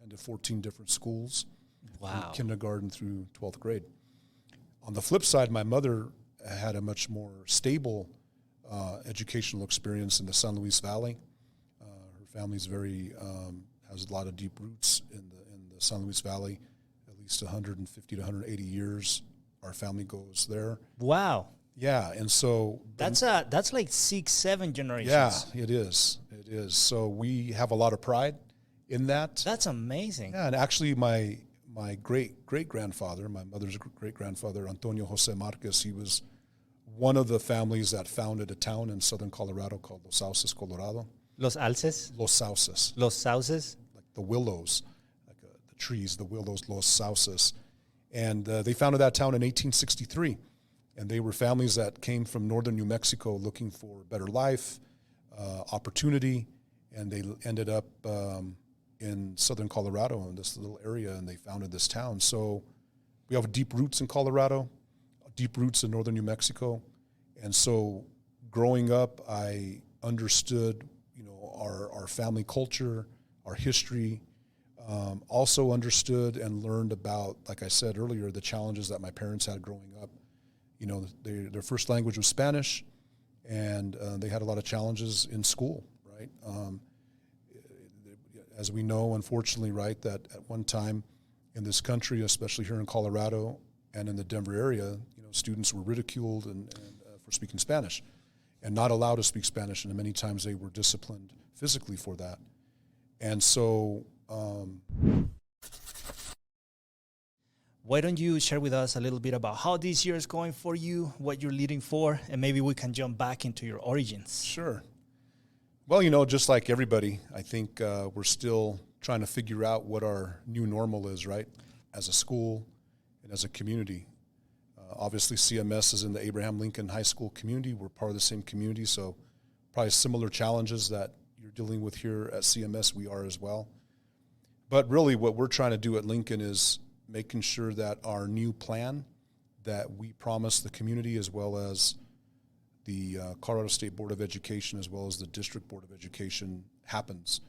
attended 14 different schools. Wow. From kindergarten through 12th grade. On the flip side, my mother had a much more stable educational experience in the San Luis Valley. Her family's has a lot of deep roots in the San Luis Valley. At least 150 to 180 years, our family goes there. Wow. Yeah, and so that's like 6-7 generations. Yeah, it is. It is. So we have a lot of pride in that. That's amazing. Yeah, and actually my great-great-grandfather, my mother's great-grandfather, Antonio Jose Marquez, he was one of the families that founded a town in southern Colorado called Los Sauces, Colorado. Los Alces? Los Sauces. Los Sauces? Like the willows, like the trees, the willows, Los Sauces. And they founded that town in 1863. And they were families that came from northern New Mexico looking for better life, opportunity, and they ended up in southern Colorado in this little area, and they founded this town. So we have deep roots in Colorado, deep roots in northern New Mexico. And so growing up, I understood, our family culture, our history, also understood and learned about, like I said earlier, the challenges that my parents had growing up. Their first language was Spanish, and they had a lot of challenges in school, right? As we know, unfortunately, right, that at one time in this country, especially here in Colorado and in the Denver area, students were ridiculed and for speaking Spanish and not allowed to speak Spanish, and many times they were disciplined physically for that. And so why don't you share with us a little bit about how this year is going for you, what you're leading for, and maybe we can jump back into your origins. Sure. Well, just like everybody, I think we're still trying to figure out what our new normal is, right, as a school and as a community. Obviously, CMS is in the Abraham Lincoln High School community. We're part of the same community, so probably similar challenges that you're dealing with here at CMS, we are as well. But really what we're trying to do at Lincoln is making sure that our new plan that we promise the community, as well as the Colorado State Board of Education, as well as the District Board of Education, happens.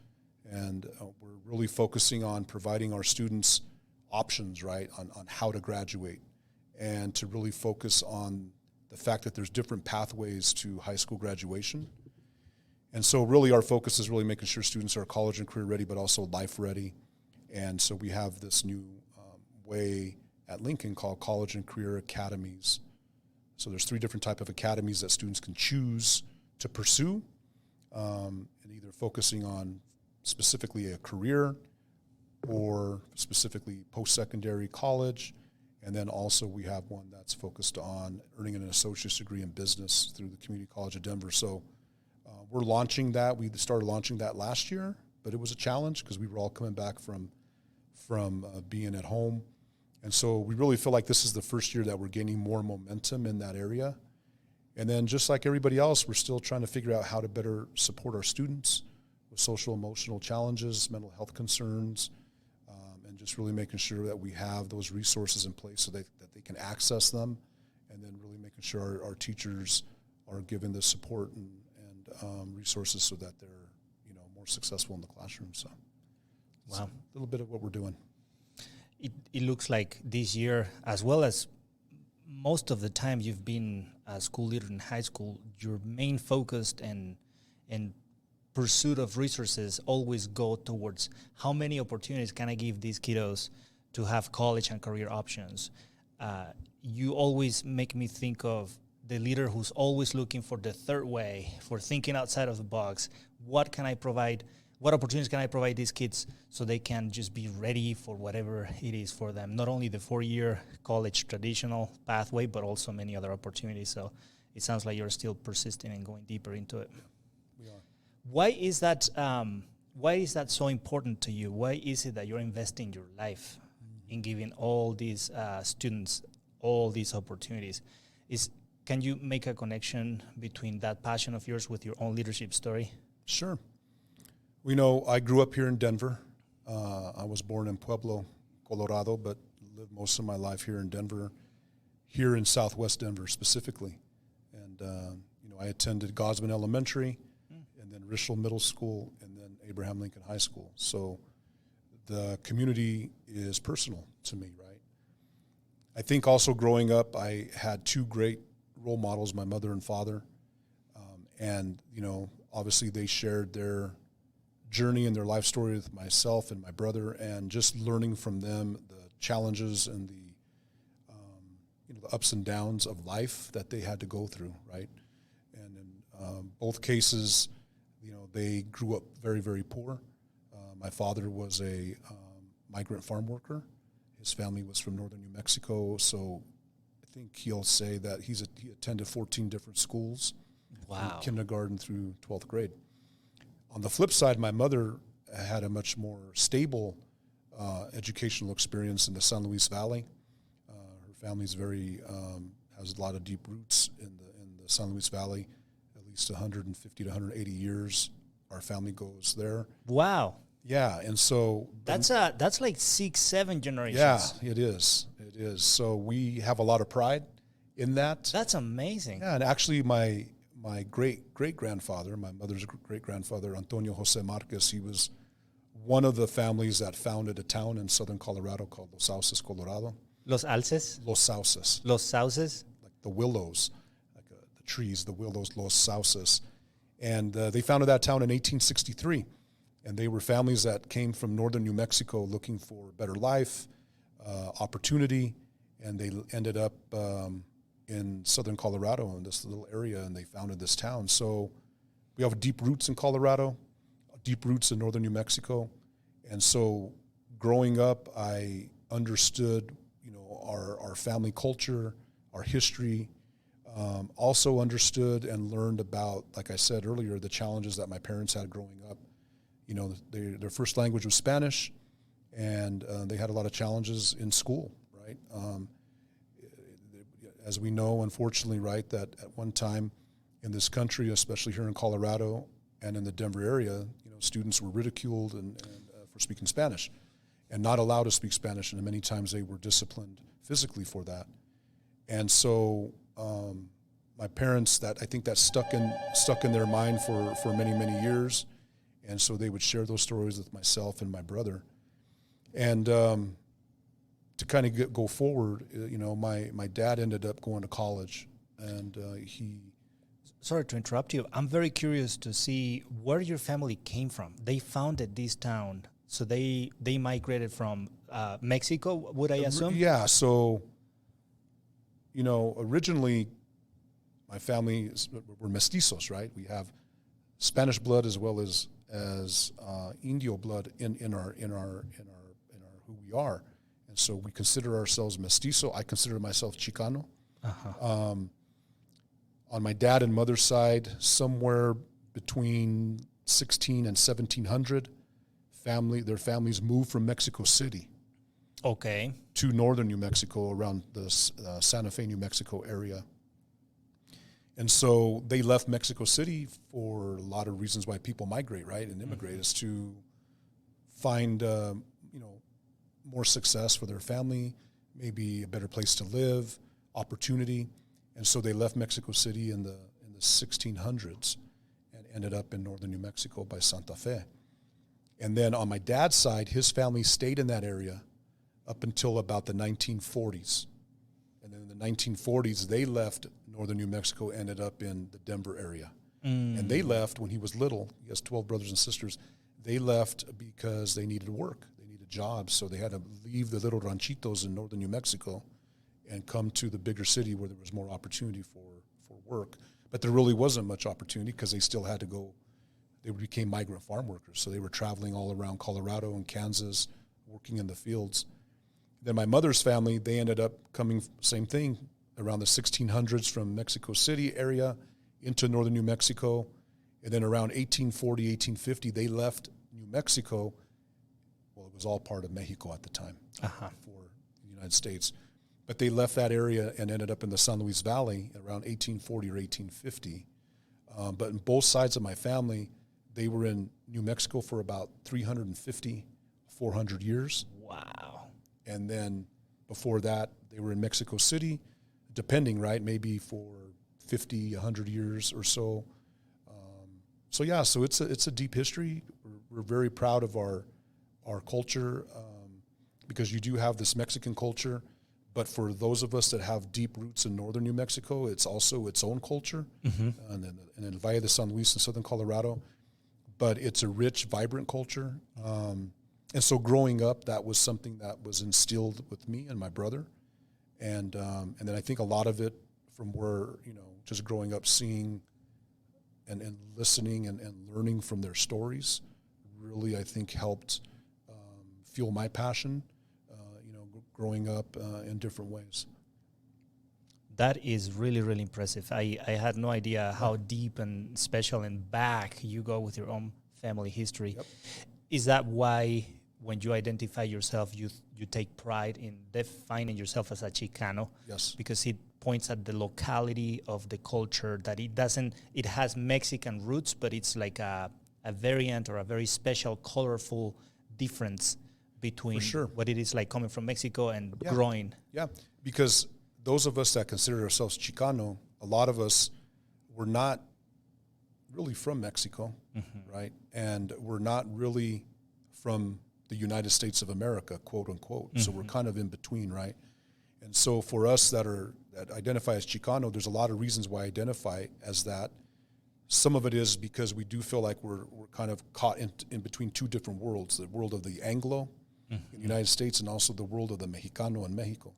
And we're really focusing on providing our students options, right, on how to graduate, and to really focus on the fact that there's different pathways to high school graduation. And so really our focus is really making sure students are college and career ready, but also life ready. And so we have this new way at Lincoln called College and Career Academies. So there's 3 different types of academies that students can choose to pursue, and either focusing on specifically a career or specifically post-secondary college. And then also we have one that's focused on earning an associate's degree in business through the Community College of Denver. So we're launching that. We started launching that last year, but it was a challenge because we were all coming back from being at home. And so we really feel like this is the first year that we're gaining more momentum in that area. And then just like everybody else, we're still trying to figure out how to better support our students with social emotional challenges, mental health concerns, and just really making sure that we have those resources in place so that they can access them, and then really making sure our teachers are given the support and resources so that they're more successful in the classroom. So wow, a little bit of what we're doing. It looks like this year, as well as most of the time you've been a school leader in high school, your main focus and pursuit of resources always go towards how many opportunities can I give these kiddos to have college and career options. You always make me think of the leader who's always looking for the third way, for thinking outside of the box. What can I provide? What opportunities can I provide these kids so they can just be ready for whatever it is for them? Not only the 4-year college traditional pathway, but also many other opportunities. So it sounds like you're still persisting and going deeper into it. Yeah, we are. Why is that so important to you? Why is it that you're investing your life in giving all these students all these opportunities? Can you make a connection between that passion of yours with your own leadership story? Sure. We know I grew up here in Denver. I was born in Pueblo, Colorado, but lived most of my life here in Denver, here in Southwest Denver specifically. And, I attended Gosman Elementary and then Rishel Middle School and then Abraham Lincoln High School. So the community is personal to me, right? I think also growing up, I had two great role models, my mother and father. And, you know, obviously they shared their journey and their life story with myself and my brother, and just learning from them the challenges and the, you know, the ups and downs of life that they had to go through, right? And in both cases, you know, they grew up very, very poor. My father was a migrant farm worker. His family was from northern New Mexico, so I think he'll say that he attended 14 different schools. Wow. From kindergarten through 12th grade. On the flip side, my mother had a much more stable educational experience in the San Luis Valley. Her family's very has a lot of deep roots in the San Luis Valley. At least 150 to 180 years, our family goes there. Wow. Yeah, and so That's like 6-7 generations. yeah, it is. It is. So we have a lot of pride in that. That's amazing. Yeah, and actually my great-great-grandfather, my mother's great-grandfather, Antonio Jose Marquez, he was one of the families that founded a town in southern Colorado called Los Sauces, Colorado. Los Alces? Los Sauces. Los Sauces? Like the willows, like the trees, the willows, Los Sauces. And they founded that town in 1863. And they were families that came from northern New Mexico looking for a better life, opportunity, and they ended up in southern Colorado in this little area, and they founded this town. So we have deep roots in Colorado, deep roots in northern New Mexico. And so growing up, I understood, you know, our family culture, our history, also understood and learned about, like I said earlier, the challenges that my parents had growing up. You know, their first language was Spanish, and they had a lot of challenges in school, right? As we know, unfortunately, right, that at one time in this country, especially here in Colorado and in the Denver area, you know, students were ridiculed and for speaking Spanish and not allowed to speak Spanish, and many times they were disciplined physically for that. And so my parents, that I think that stuck in their mind for many, many years. And so they would share those stories with myself and my brother. And to kind of go forward, you know, my dad ended up going to college, and he... Sorry to interrupt you. I'm very curious to see where your family came from. They founded this town, so they migrated from Mexico, would I assume? Yeah, so, you know, originally my family were mestizos, right? We have Spanish blood as well as Indio blood in our who we are, and so we consider ourselves mestizo. I consider myself Chicano. Uh-huh. On my dad and mother's side, somewhere between 16 and 1700, their families moved from Mexico City. Okay. To northern New Mexico, around the Santa Fe, New Mexico area. And so they left Mexico City for a lot of reasons why people migrate, right, and immigrate, mm-hmm. is to find, you know, more success for their family, maybe a better place to live, opportunity. And so they left Mexico City in the 1600s and ended up in northern New Mexico by Santa Fe. And then on my dad's side, his family stayed in that area up until about the 1940s. And then in the 1940s, they left northern New Mexico, ended up in the Denver area. Mm. And they left when he was little. He has 12 brothers and sisters. They left because they needed work. They needed jobs. So they had to leave the little ranchitos in northern New Mexico and come to the bigger city where there was more opportunity for work. But there really wasn't much opportunity because they still had to go. They became migrant farm workers. So they were traveling all around Colorado and Kansas, working in the fields. Then my mother's family, they ended up coming, same thing, around the 1600s from Mexico City area into northern New Mexico. And then around 1840, 1850, they left New Mexico. Well, it was all part of Mexico at the time, uh-huh. for the United States. But they left that area and ended up in the San Luis Valley around 1840 or 1850. But in both sides of my family, they were in New Mexico for about 350, 400 years. Wow. And then before that, they were in Mexico City, depending, right, maybe for 50, 100 years or so. So it's a deep history. We're very proud of our our culture, because you do have this Mexican culture, but for those of us that have deep roots in northern New Mexico, it's also its own culture, and in Valle de San Luis in southern Colorado. But it's a rich, vibrant culture. And so growing up, that was something that was instilled with me and my brother. And then I think a lot of it from where, just growing up, seeing and listening and learning from their stories really, I think, helped fuel my passion, growing up in different ways. That is really, really impressive. I had no idea how deep and special and back you go with your own family history. Yep. Is that why when you identify yourself, you take pride in defining yourself as a Chicano? Yes. Because it points at the locality of the culture, that it has Mexican roots, but it's like a variant or a very special, colorful difference between what it is like coming from Mexico and growing. Yeah, because those of us that consider ourselves Chicano, a lot of us were not really from Mexico, right? And we're not really from the United States of America, quote unquote. So we're kind of in between, right? And so for us that identify as Chicano, there's a lot of reasons why I identify as that. Some of it is because we do feel like we're kind of caught in between two different worlds, the world of the Anglo in the United States and also the world of the Mexicano in Mexico.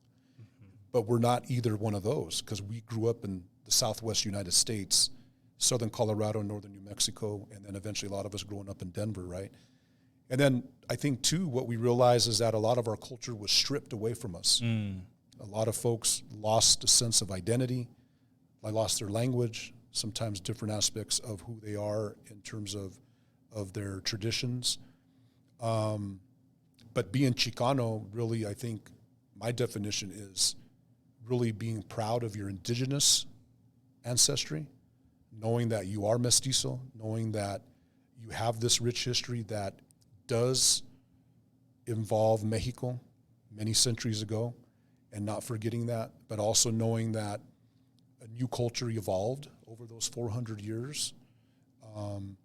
But we're not either one of those because we grew up in the Southwest United States, southern Colorado, northern New Mexico, and then eventually a lot of us growing up in Denver, right? And then I think, too, what we realize is that a lot of our culture was stripped away from us. A lot of folks lost a sense of identity. They lost their language, sometimes different aspects of who they are in terms of their traditions. But being Chicano, really, I think my definition is really being proud of your indigenous ancestry, knowing that you are mestizo, knowing that you have this rich history that does involve Mexico many centuries ago, and not forgetting that, but also knowing that a new culture evolved over those 400 years. And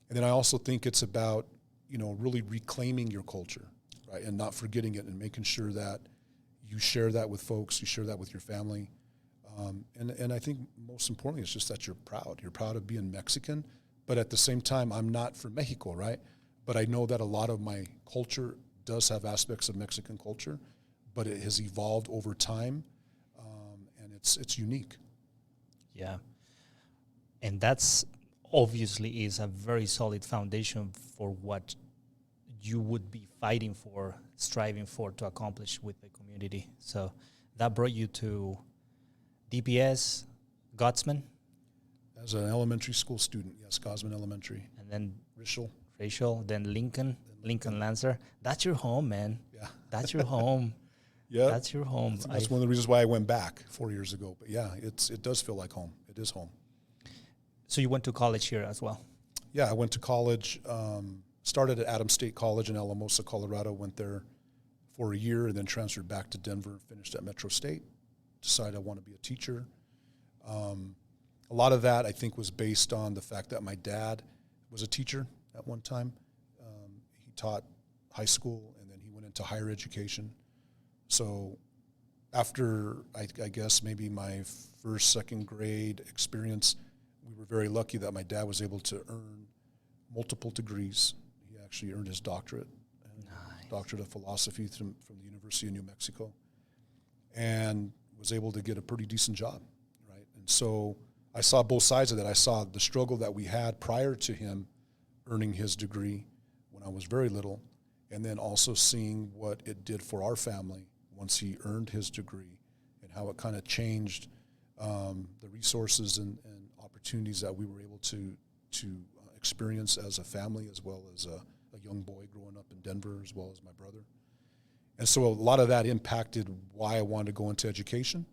then I also think it's about, really reclaiming your culture, right, and not forgetting it and making sure that you share that with folks, you share that with your family. And I think most importantly, it's just that you're proud. You're proud of being Mexican, but at the same time, I'm not from Mexico, right? But I know that a lot of my culture does have aspects of Mexican culture, but it has evolved over time, and it's unique. Yeah. And that's obviously is a very solid foundation for what you would be fighting for, striving for, to accomplish with the community. So that brought you to DPS, Gotsman? As an elementary school student, yes, Gotsman Elementary. And then Racial, then Lincoln Lancer. That's your home, man. Yeah. That's your home. Yeah. That's your home. That's one of the reasons why I went back 4 years ago. But yeah, it does feel like home. It is home. So you went to college here as well? Yeah, I went to college, started at Adams State College in Alamosa, Colorado, went there for a year and then transferred back to Denver, finished at Metro State, decided I want to be a teacher. A lot of that, I think, was based on the fact that my dad was a teacher at one time. He taught high school, and then he went into higher education. So after, I guess, maybe my first, second grade experience, we were very lucky that my dad was able to earn multiple degrees. He actually earned his doctorate, doctorate of philosophy from the University of New Mexico, and was able to get a pretty decent job, right? And so I saw both sides of that. I saw the struggle that we had prior to him earning his degree when I was very little, and then also seeing what it did for our family once he earned his degree and how it kind of changed the resources and opportunities that we were able to experience as a family, as well as a young boy growing up in Denver, as well as my brother. And so a lot of that impacted why I wanted to go into education.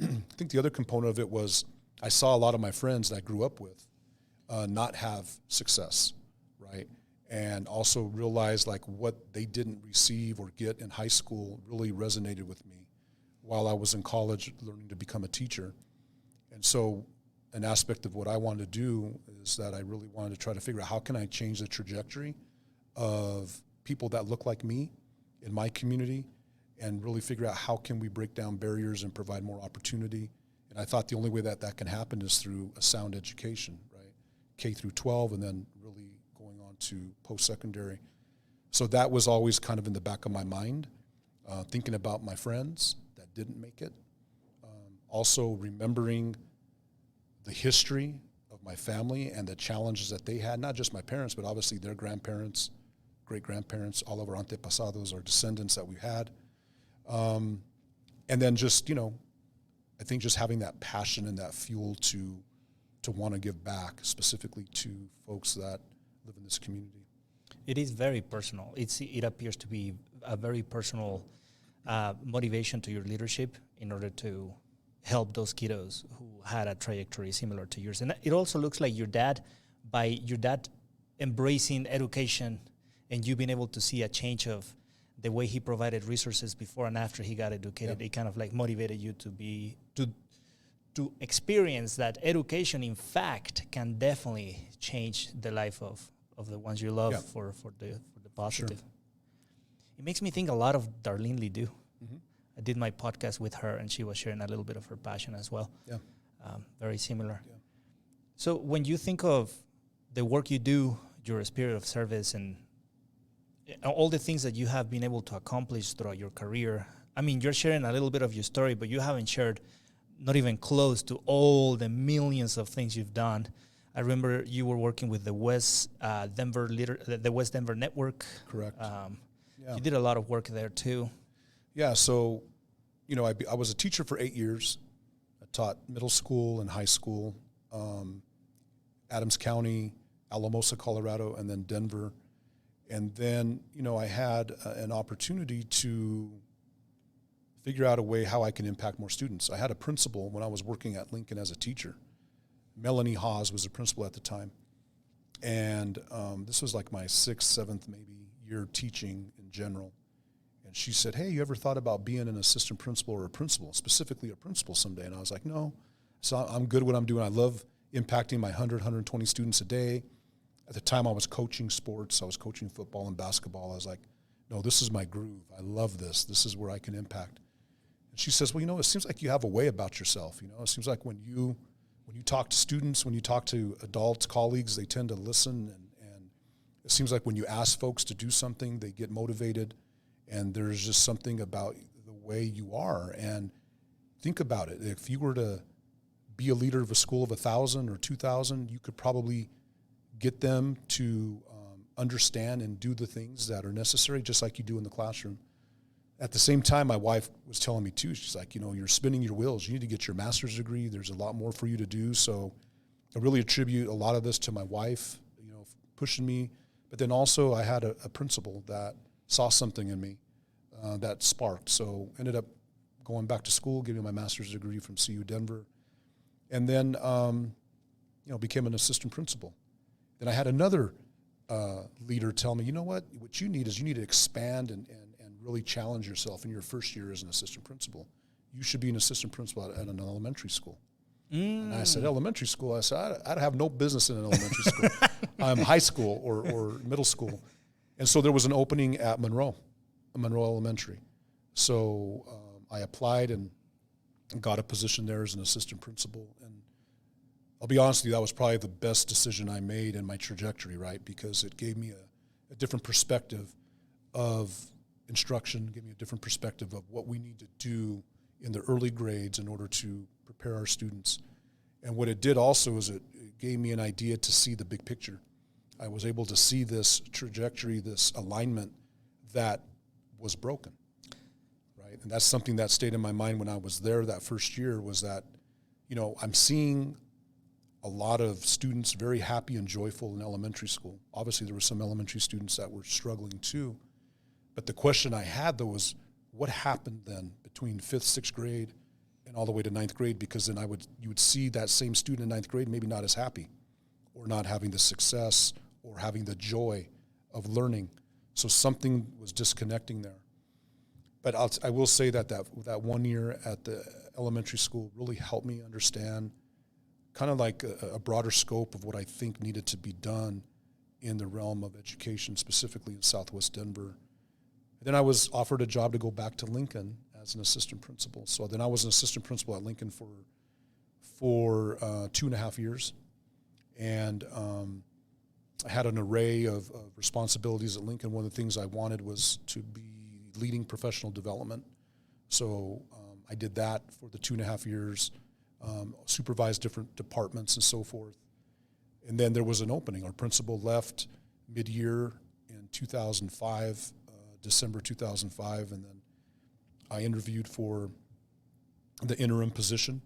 I think the other component of it was I saw a lot of my friends that I grew up with not have success, right? And also realized like what they didn't receive or get in high school really resonated with me while I was in college learning to become a teacher. And so an aspect of what I wanted to do is that I really wanted to try to figure out how can I change the trajectory of people that look like me in my community and really figure out how can we break down barriers and provide more opportunity. And I thought the only way that that can happen is through a sound education, right? K through 12 and then really going on to post-secondary. So that was always kind of in the back of my mind, thinking about my friends that didn't make it. Also remembering the history of my family and the challenges that they had, not just my parents, but obviously their grandparents, great-grandparents, all of our antepasados, our descendants that we had. And then just, you know, I think just having that passion and that fuel to want to give back specifically to folks that live in this community. It is very personal. It appears to be a very personal motivation to your leadership in order to help those kiddos who had a trajectory similar to yours. And it also looks like your dad embracing education and you being able to see a change of the way he provided resources before and after he got educated. It kind of like motivated you to experience that education, in fact, can definitely change the life of the ones you love for the positive. Sure. It makes me think a lot of Darlene Lidu. Mm-hmm. I did my podcast with her, and she was sharing a little bit of her passion as well. Yeah, very similar. Yeah. So when you think of the work you do, your spirit of service, and all the things that you have been able to accomplish throughout your career, I mean, you're sharing a little bit of your story, but you haven't shared not even close to all the millions of things you've done. I remember you were working with the West Denver Network. Correct. You did a lot of work there too. Yeah. So, you know, I was a teacher for 8 years. I taught middle school and high school, Adams County, Alamosa, Colorado, and then Denver. And then, you know, I had an opportunity to figure out a way how I can impact more students. I had a principal when I was working at Lincoln as a teacher. Melanie Hawes was the principal at the time. And this was like my 6th, 7th, maybe year teaching in general. And she said, hey, you ever thought about being an assistant principal or a principal, specifically a principal someday? And I was like, no. So I'm good at what I'm doing. I love impacting my 100, 120 students a day. At the time, I was coaching sports. I was coaching football and basketball. I was like, no, this is my groove. I love this. This is where I can impact. And she says, well, you know, it seems like you have a way about yourself. You know, it seems like when you talk to students, when you talk to adults, colleagues, they tend to listen. And it seems like when you ask folks to do something, they get motivated. And there's just something about the way you are. And think about it. If you were to be a leader of a school of 1,000 or 2,000, you could probably get them to understand and do the things that are necessary, just like you do in the classroom. At the same time, my wife was telling me too, she's like, you know, you're spinning your wheels. You need to get your master's degree. There's a lot more for you to do. So I really attribute a lot of this to my wife, you know, pushing me. But then also I had a principal that saw something in me that sparked. So ended up going back to school, getting my master's degree from CU Denver. And then, you know, became an assistant principal. Then I had another leader tell me, you know what you need is you need to expand and really challenge yourself in your first year as an assistant principal. You should be an assistant principal at an elementary school. And I said, elementary school? I said, I have no business in an elementary school. I'm high school or middle school. And so there was an opening at Monroe Elementary. So I applied and got a position there as an assistant principal. And I'll be honest with you, that was probably the best decision I made in my trajectory, right? Because it gave me a different perspective of instruction, gave me a different perspective of what we need to do in the early grades in order to prepare our students. And what it did also is it gave me an idea to see the big picture. I was able to see this trajectory, this alignment that was broken, right? And that's something that stayed in my mind when I was there that first year was that, you know, I'm seeing a lot of students very happy and joyful in elementary school. Obviously, there were some elementary students that were struggling too. But the question I had, though, was what happened then between 5th, 6th grade and all the way to 9th grade? Because then you would see that same student in 9th grade maybe not as happy or not having the success or having the joy of learning. So something was disconnecting there. But I will say that 1 year at the elementary school really helped me understand kind of like a broader scope of what I think needed to be done in the realm of education, specifically in Southwest Denver. And then I was offered a job to go back to Lincoln as an assistant principal. So then I was an assistant principal at Lincoln for 2.5 years. And I had an array of responsibilities at Lincoln. One of the things I wanted was to be leading professional development. So I did that for the 2.5 years, supervised different departments and so forth. And then there was an opening. Our principal left mid-year in 2005, December 2005, and then I interviewed for the interim position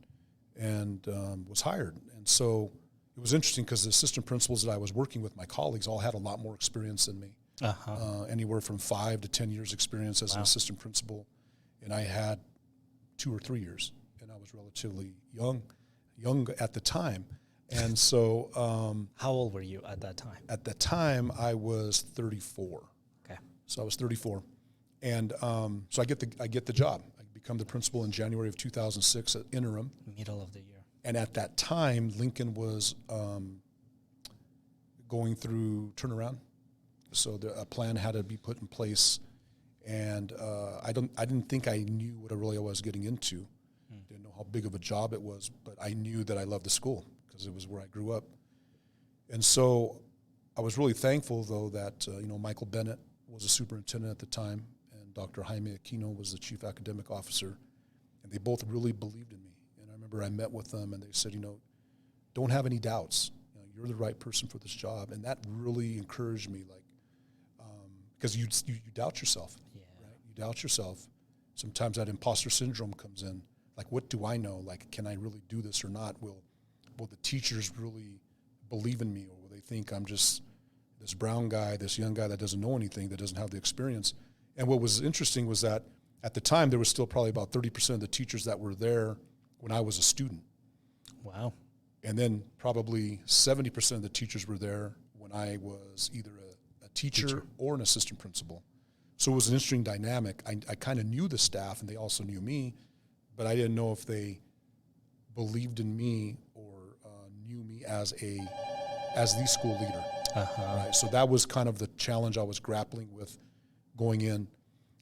and was hired. And so it was interesting because the assistant principals that I was working with, my colleagues, all had a lot more experience than me, anywhere from 5 to 10 years experience as an assistant principal. And I had 2 or 3 years, and I was relatively young at the time. And so, how old were you at that time? At the time, I was 34. Okay. So I was 34, and so I get the job. I become the principal in January of 2006 at interim. Middle of the year. And at that time, Lincoln was going through turnaround, so a plan had to be put in place. And I didn't think I knew what I really was getting into. Didn't know how big of a job it was, but I knew that I loved the school because it was where I grew up. And so I was really thankful, though, that Michael Bennett was a superintendent at the time, and Dr. Jaime Aquino was the chief academic officer, and they both really believed in me. And I remember I met with them, and they said, don't have any doubts. You're the right person for this job, and that really encouraged me, because you doubt yourself. Yeah. Right? You doubt yourself. Sometimes that imposter syndrome comes in. Like, what do I know? Like, can I really do this or not? Will the teachers really believe in me, or will they think I'm just this brown guy, this young guy that doesn't know anything, that doesn't have the experience? And what was interesting was that at the time there was still probably about 30% of the teachers that were there when I was a student. Wow. And then probably 70% of the teachers were there when I was either a teacher or an assistant principal. So it was an interesting dynamic. I kind of knew the staff, and they also knew me, but I didn't know if they believed in me or knew me as the school leader. Right? So that was kind of the challenge I was grappling with going in.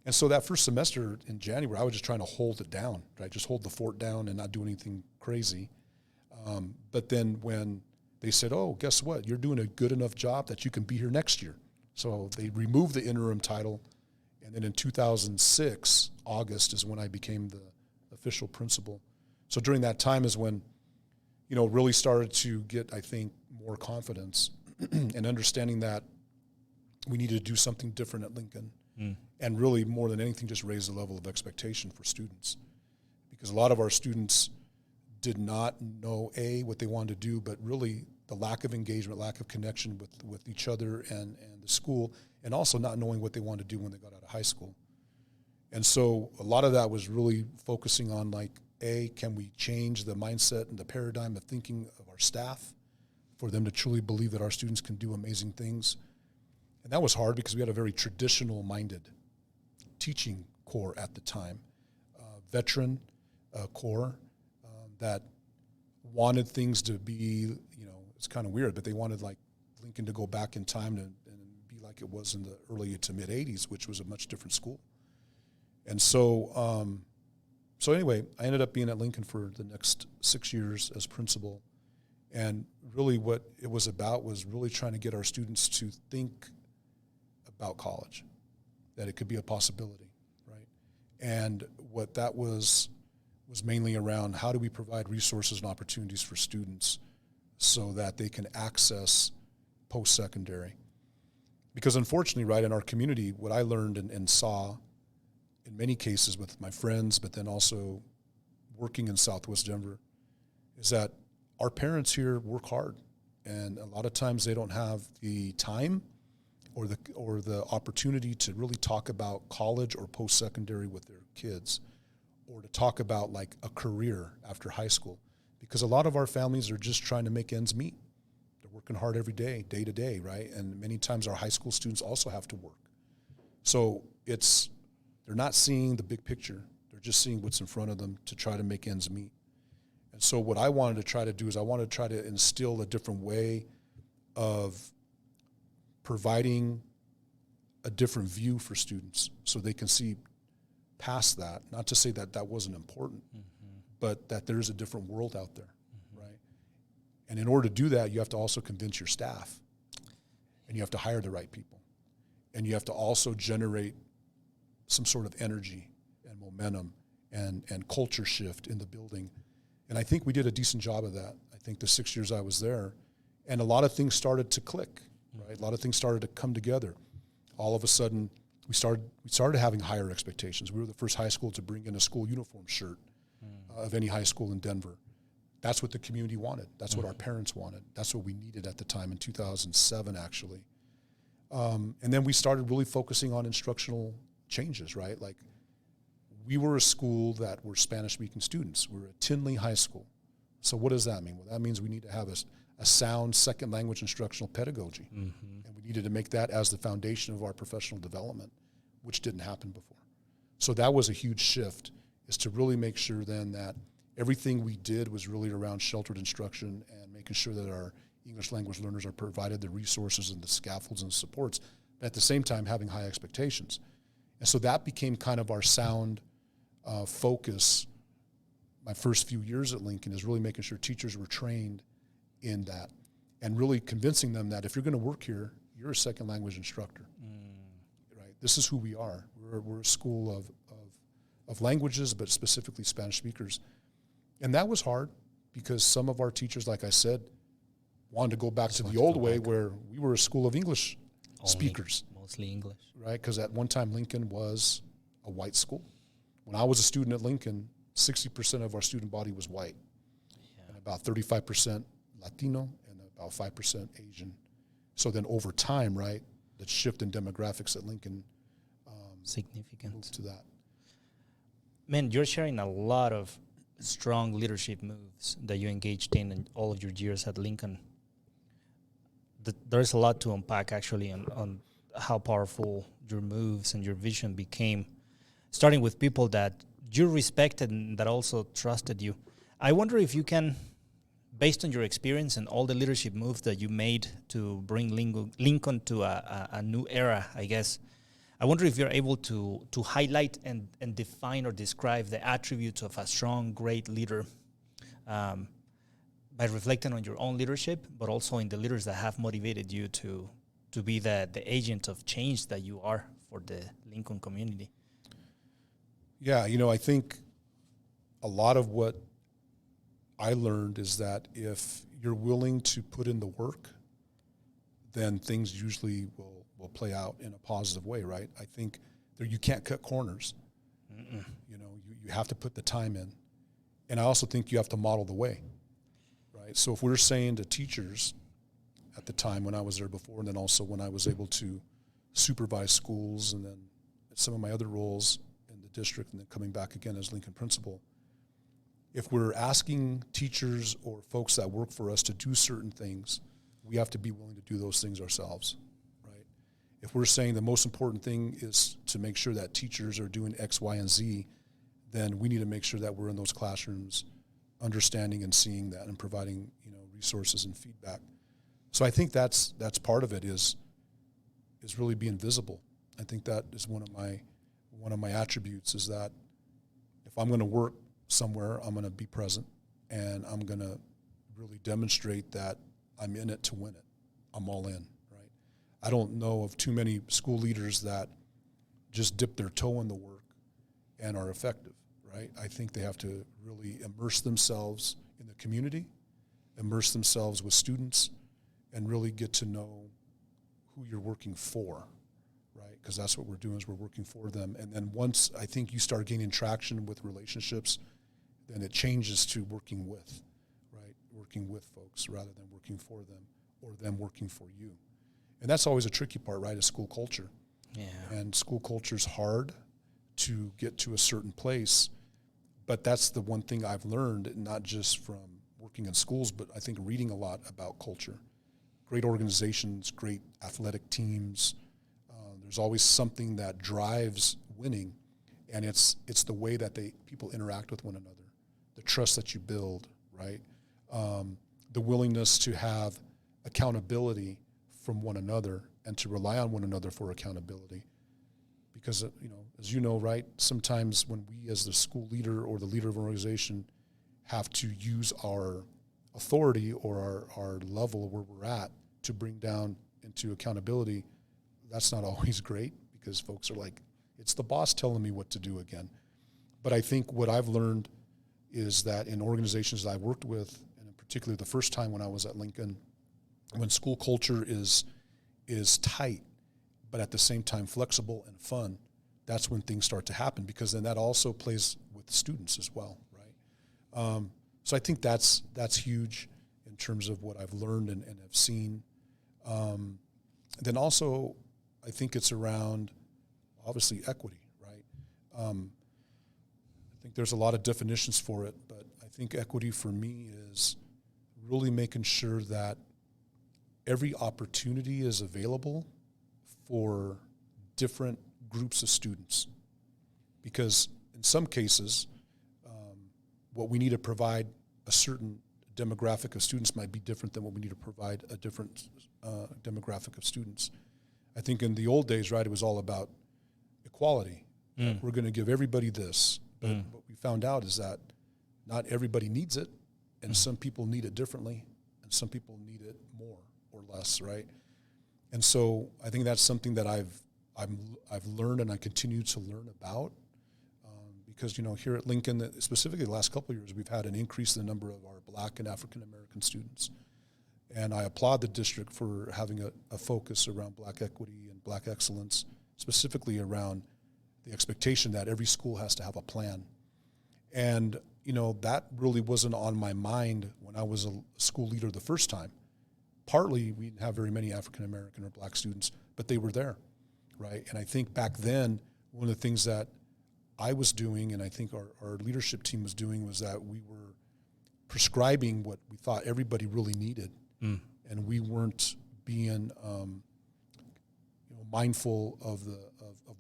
And so that first semester in January, I was just trying to hold it down, right? Just hold the fort down and not do anything crazy. But then when they said, oh, guess what? You're doing a good enough job that you can be here next year. So they removed the interim title. And then in 2006, August is when I became the official principal. So during that time is when, really started to get, I think, more confidence and understanding that we needed to do something different at Lincoln. And really, more than anything, just raise the level of expectation for students. Because a lot of our students did not know, what they wanted to do, but really the lack of engagement, lack of connection with each other and the school, and also not knowing what they wanted to do when they got out of high school. And so a lot of that was really focusing on, can we change the mindset and the paradigm of thinking of our staff for them to truly believe that our students can do amazing things? And that was hard because we had a very traditional-minded teaching core at the time, veteran core that wanted things to be, it's kind of weird, but they wanted Lincoln to go back in time and be like it was in the early to mid-'80s, which was a much different school. And so, anyway, I ended up being at Lincoln for the next 6 years as principal. And really what it was about was really trying to get our students to think about college, that it could be a possibility, right? And what that was mainly around how do we provide resources and opportunities for students so that they can access post-secondary. Because unfortunately, right, in our community, what I learned and saw in many cases with my friends, but then also working in Southwest Denver, is that our parents here work hard. And a lot of times they don't have the time or the opportunity to really talk about college or post-secondary with their kids, or to talk about a career after high school. Because a lot of our families are just trying to make ends meet. They're working hard every day, day to day, right? And many times our high school students also have to work. So they're not seeing the big picture. They're just seeing what's in front of them to try to make ends meet. And so what I wanted to try to do is I wanted to try to instill a different way of providing a different view for students so they can see past that. Not to say that that wasn't important, but that there's a different world out there, right? And in order to do that, you have to also convince your staff, and you have to hire the right people, and you have to also generate some sort of energy and momentum and culture shift in the building. And I think we did a decent job of that. I think the 6 years I was there, and a lot of things started to click, right? A lot of things started to come together. All of a sudden, we started having higher expectations. We were the first high school to bring in a school uniform shirt of any high school in Denver. That's what the community wanted. That's what our parents wanted. That's what we needed at the time in 2007, actually. And then we started really focusing on instructional changes, right? Like, we were a school that were Spanish-speaking students. We were a Tinley High School. So what does that mean? Well, that means we need to have a sound second language instructional pedagogy. And we needed to make that as the foundation of our professional development, which didn't happen before. So that was a huge shift, is to really make sure then that everything we did was really around sheltered instruction and making sure that our English language learners are provided the resources and the scaffolds and supports, but at the same time having high expectations. And so that became kind of our sound focus. My first few years at Lincoln is really making sure teachers were trained in that and really convincing them that if you're going to work here, you're a second language instructor, right? This is who we are. We're a school of languages, but specifically Spanish speakers. And that was hard because some of our teachers, like I said, wanted to go back to the old way where we were a school of English speakers. Mostly English. Right, because at one time Lincoln was a white school. When I was a student at Lincoln, 60% of our student body was white, and about 35% Latino and about 5% Asian. So then over time, right, the shift in demographics at Lincoln significant moved to that. Man, you're sharing a lot of strong leadership moves that you engaged in all of your years at Lincoln. There's a lot to unpack, actually, on how powerful your moves and your vision became, starting with people that you respected and that also trusted you. I wonder if you can, based on your experience and all the leadership moves that you made to bring Lincoln to a new era, I guess, I wonder if you're able to highlight and define or describe the attributes of a strong, great leader by reflecting on your own leadership, but also in the leaders that have motivated you to be the agent of change that you are for the Lincoln community. Yeah, I think a lot of what I learned is that if you're willing to put in the work, then things usually will play out in a positive way, right? I think you can't cut corners. You have to put the time in. And I also think you have to model the way, right? So if we're saying to teachers at the time when I was there before, and then also when I was able to supervise schools, and then some of my other roles in the district, and then coming back again as Lincoln principal, if we're asking teachers or folks that work for us to do certain things, we have to be willing to do those things ourselves, right? If we're saying the most important thing is to make sure that teachers are doing X, Y, and Z, then we need to make sure that we're in those classrooms understanding and seeing that and providing, resources and feedback. So I think that's part of it is really being visible. I think that is one of my attributes, is that if I'm going to work somewhere, I'm going to be present, and I'm going to really demonstrate that I'm in it to win it. I'm all in, right? I don't know of too many school leaders that just dip their toe in the work and are effective, right? I think they have to really immerse themselves in the community, immerse themselves with students, and really get to know who you're working for, right? Because that's what we're doing, is we're working for them. And then once I think you start gaining traction with relationships, then it changes to working with, right? Working with folks rather than working for them or them working for you. And that's always a tricky part, right, is school culture. Yeah. And school culture is hard to get to a certain place, but that's the one thing I've learned, not just from working in schools, but I think reading a lot about culture. Great organizations, great athletic teams. There's always something that drives winning, and it's the way that people interact with one another, the trust that you build, right? The willingness to have accountability from one another and to rely on one another for accountability. Because, as you know, right, sometimes when we as the school leader or the leader of an organization have to use our authority or our level where we're at to bring down into accountability, that's not always great because folks are like, it's the boss telling me what to do again. But I think what I've learned is that in organizations that I worked with, and in particular the first time when I was at Lincoln, when school culture is tight, but at the same time flexible and fun, that's when things start to happen, because then that also plays with students as well, right? So I think that's huge in terms of what I've learned and have seen. Then also, I think it's around, obviously, equity, right? I think there's a lot of definitions for it, but I think equity for me is really making sure that every opportunity is available for different groups of students. Because in some cases, what we need to provide a certain demographic of students might be different than what we need to provide a different demographic of students. I think in the old days, right, it was all about equality. We're going to give everybody this. But what we found out is that not everybody needs it, and some people need it differently, and some people need it more or less, right? And so I think that's something that I've learned and I continue to learn about, because here at Lincoln, specifically the last couple of years, we've had an increase in the number of our Black and African American students. And I applaud the district for having a focus around Black equity and Black excellence, specifically around the expectation that every school has to have a plan. And, that really wasn't on my mind when I was a school leader the first time. Partly, we didn't have very many African American or Black students, but they were there, right? And I think back then, one of the things that I was doing, and I think our leadership team was doing, was that we were prescribing what we thought everybody really needed, and we weren't being mindful of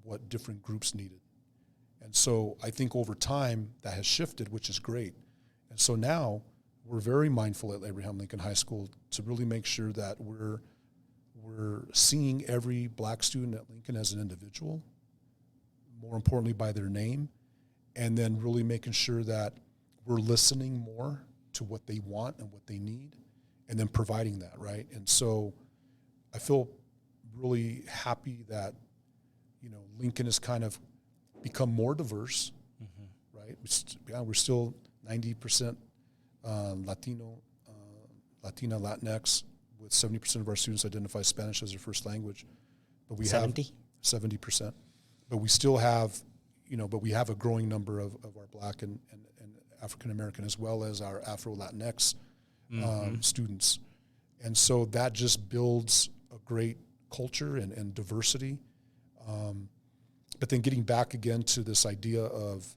what different groups needed. And so I think over time that has shifted, which is great. And so now we're very mindful at Abraham Lincoln High School to really make sure that we're seeing every Black student at Lincoln as an individual, more importantly by their name, and then really making sure that we're listening more to what they want and what they need, and then providing that, right? And so I feel really happy that, Lincoln has kind of become more diverse, right? We're still 90% Latino, Latina, Latinx, with 70% of our students identify Spanish as their first language. But we 70%. But we still have, but we have a growing number of our Black and African American, as well as our Afro Latinx students. And so that just builds a great culture and diversity. But then getting back again to this idea of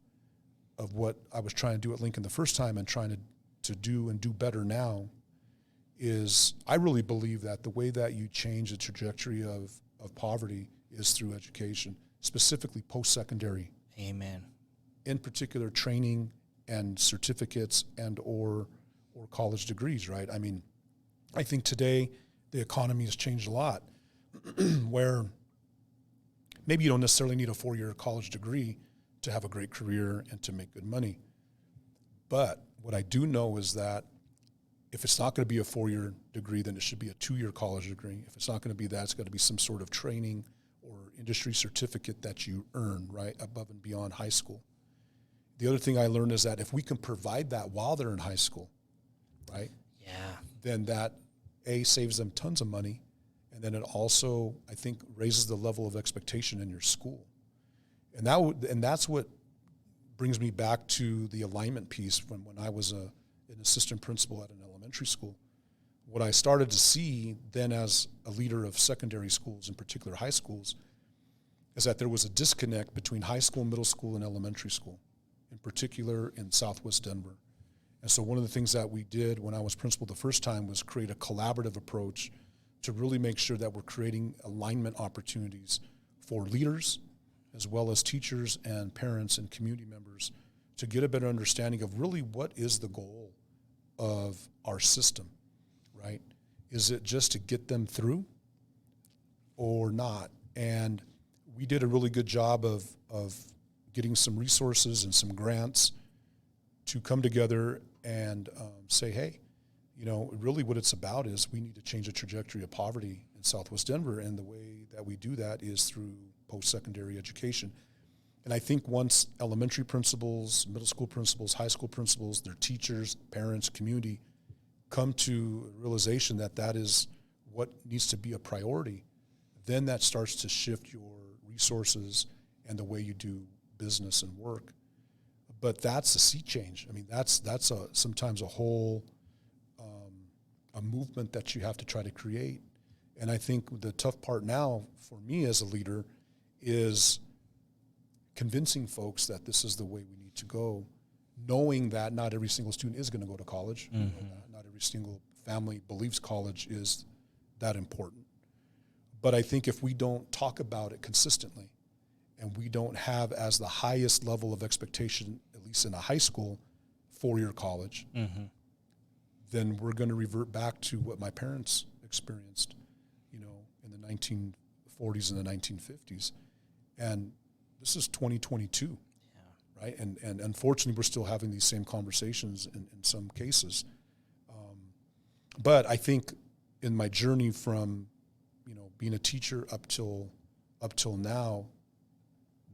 what I was trying to do at Lincoln the first time and trying to do and do better now is, I really believe that the way that you change the trajectory of poverty is through education, specifically post-secondary. Amen. In particular, training and certificates and or college degrees, right? I mean, I think today the economy has changed a lot where maybe you don't necessarily need a 4-year college degree to have a great career and to make good money. But what I do know is that if it's not going to be a 4-year degree, then it should be a 2-year college degree. If it's not going to be that, it's got to be some sort of training or industry certificate that you earn, right, above and beyond high school. The other thing I learned is that if we can provide that while they're in high school, right, then that, saves them tons of money, and then it also, I think, raises the level of expectation in your school. And that's what brings me back to the alignment piece when I was an assistant principal at an elementary school. What I started to see then as a leader of secondary schools, in particular high schools, is that there was a disconnect between high school, middle school, and elementary school, in particular in Southwest Denver. And so one of the things that we did when I was principal the first time was create a collaborative approach to really make sure that we're creating alignment opportunities for leaders, as well as teachers and parents and community members, to get a better understanding of really what is the goal of our system, right? Is it just to get them through? or not. And we did a really good job of getting some resources and some grants to come together and say, hey, really what it's about is we need to change the trajectory of poverty in Southwest Denver, and the way that we do that is through post-secondary education. And I think once elementary principals, middle school principals, high school principals, their teachers, parents, community come to a realization that that is what needs to be a priority, then that starts to shift your resources and the way you do business and work. But that's a sea change. I mean, that's sometimes a whole a movement that you have to try to create. And I think the tough part now for me as a leader is convincing folks that this is the way we need to go, knowing that not every single student is going to go to college. Not every single family believes college is that important. But I think if we don't talk about it consistently, and we don't have as the highest level of expectation, at least in a high school, 4-year college, then we're going to revert back to what my parents experienced, in the 1940s and the 1950s. And this is 2022, right? And unfortunately, we're still having these same conversations in some cases. But I think in my journey from, being a teacher up till now,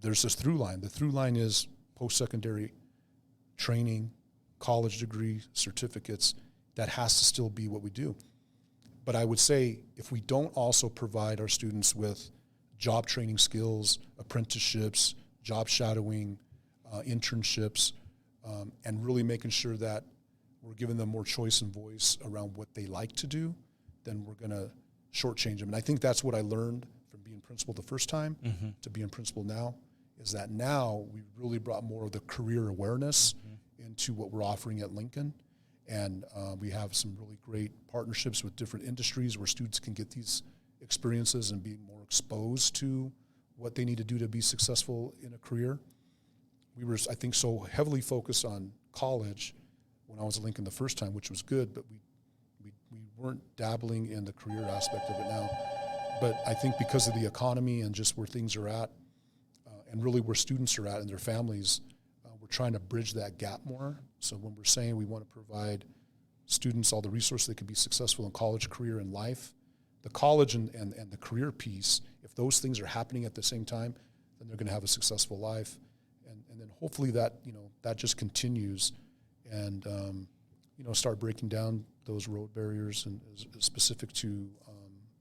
there's this through line. The through line is post-secondary training, college degree, certificates. That has to still be what we do. But I would say if we don't also provide our students with job training skills, apprenticeships, job shadowing, internships, and really making sure that we're giving them more choice and voice around what they like to do, then we're going to shortchange them. And I think that's what I learned from being principal the first time to being principal now, is that now we really brought more of the career awareness into what we're offering at Lincoln. And we have some really great partnerships with different industries where students can get these experiences and be more exposed to what they need to do to be successful in a career. We were, I think, so heavily focused on college when I was at Lincoln the first time, which was good, but we weren't dabbling in the career aspect of it now. But I think because of the economy and just where things are at, and really where students are at and their families, we're trying to bridge that gap more. So when we're saying we want to provide students all the resources they can be successful in college, career, and life, the college and the career piece, if those things are happening at the same time, then they're going to have a successful life. And then hopefully that, that just continues and, start breaking down those road barriers and specific to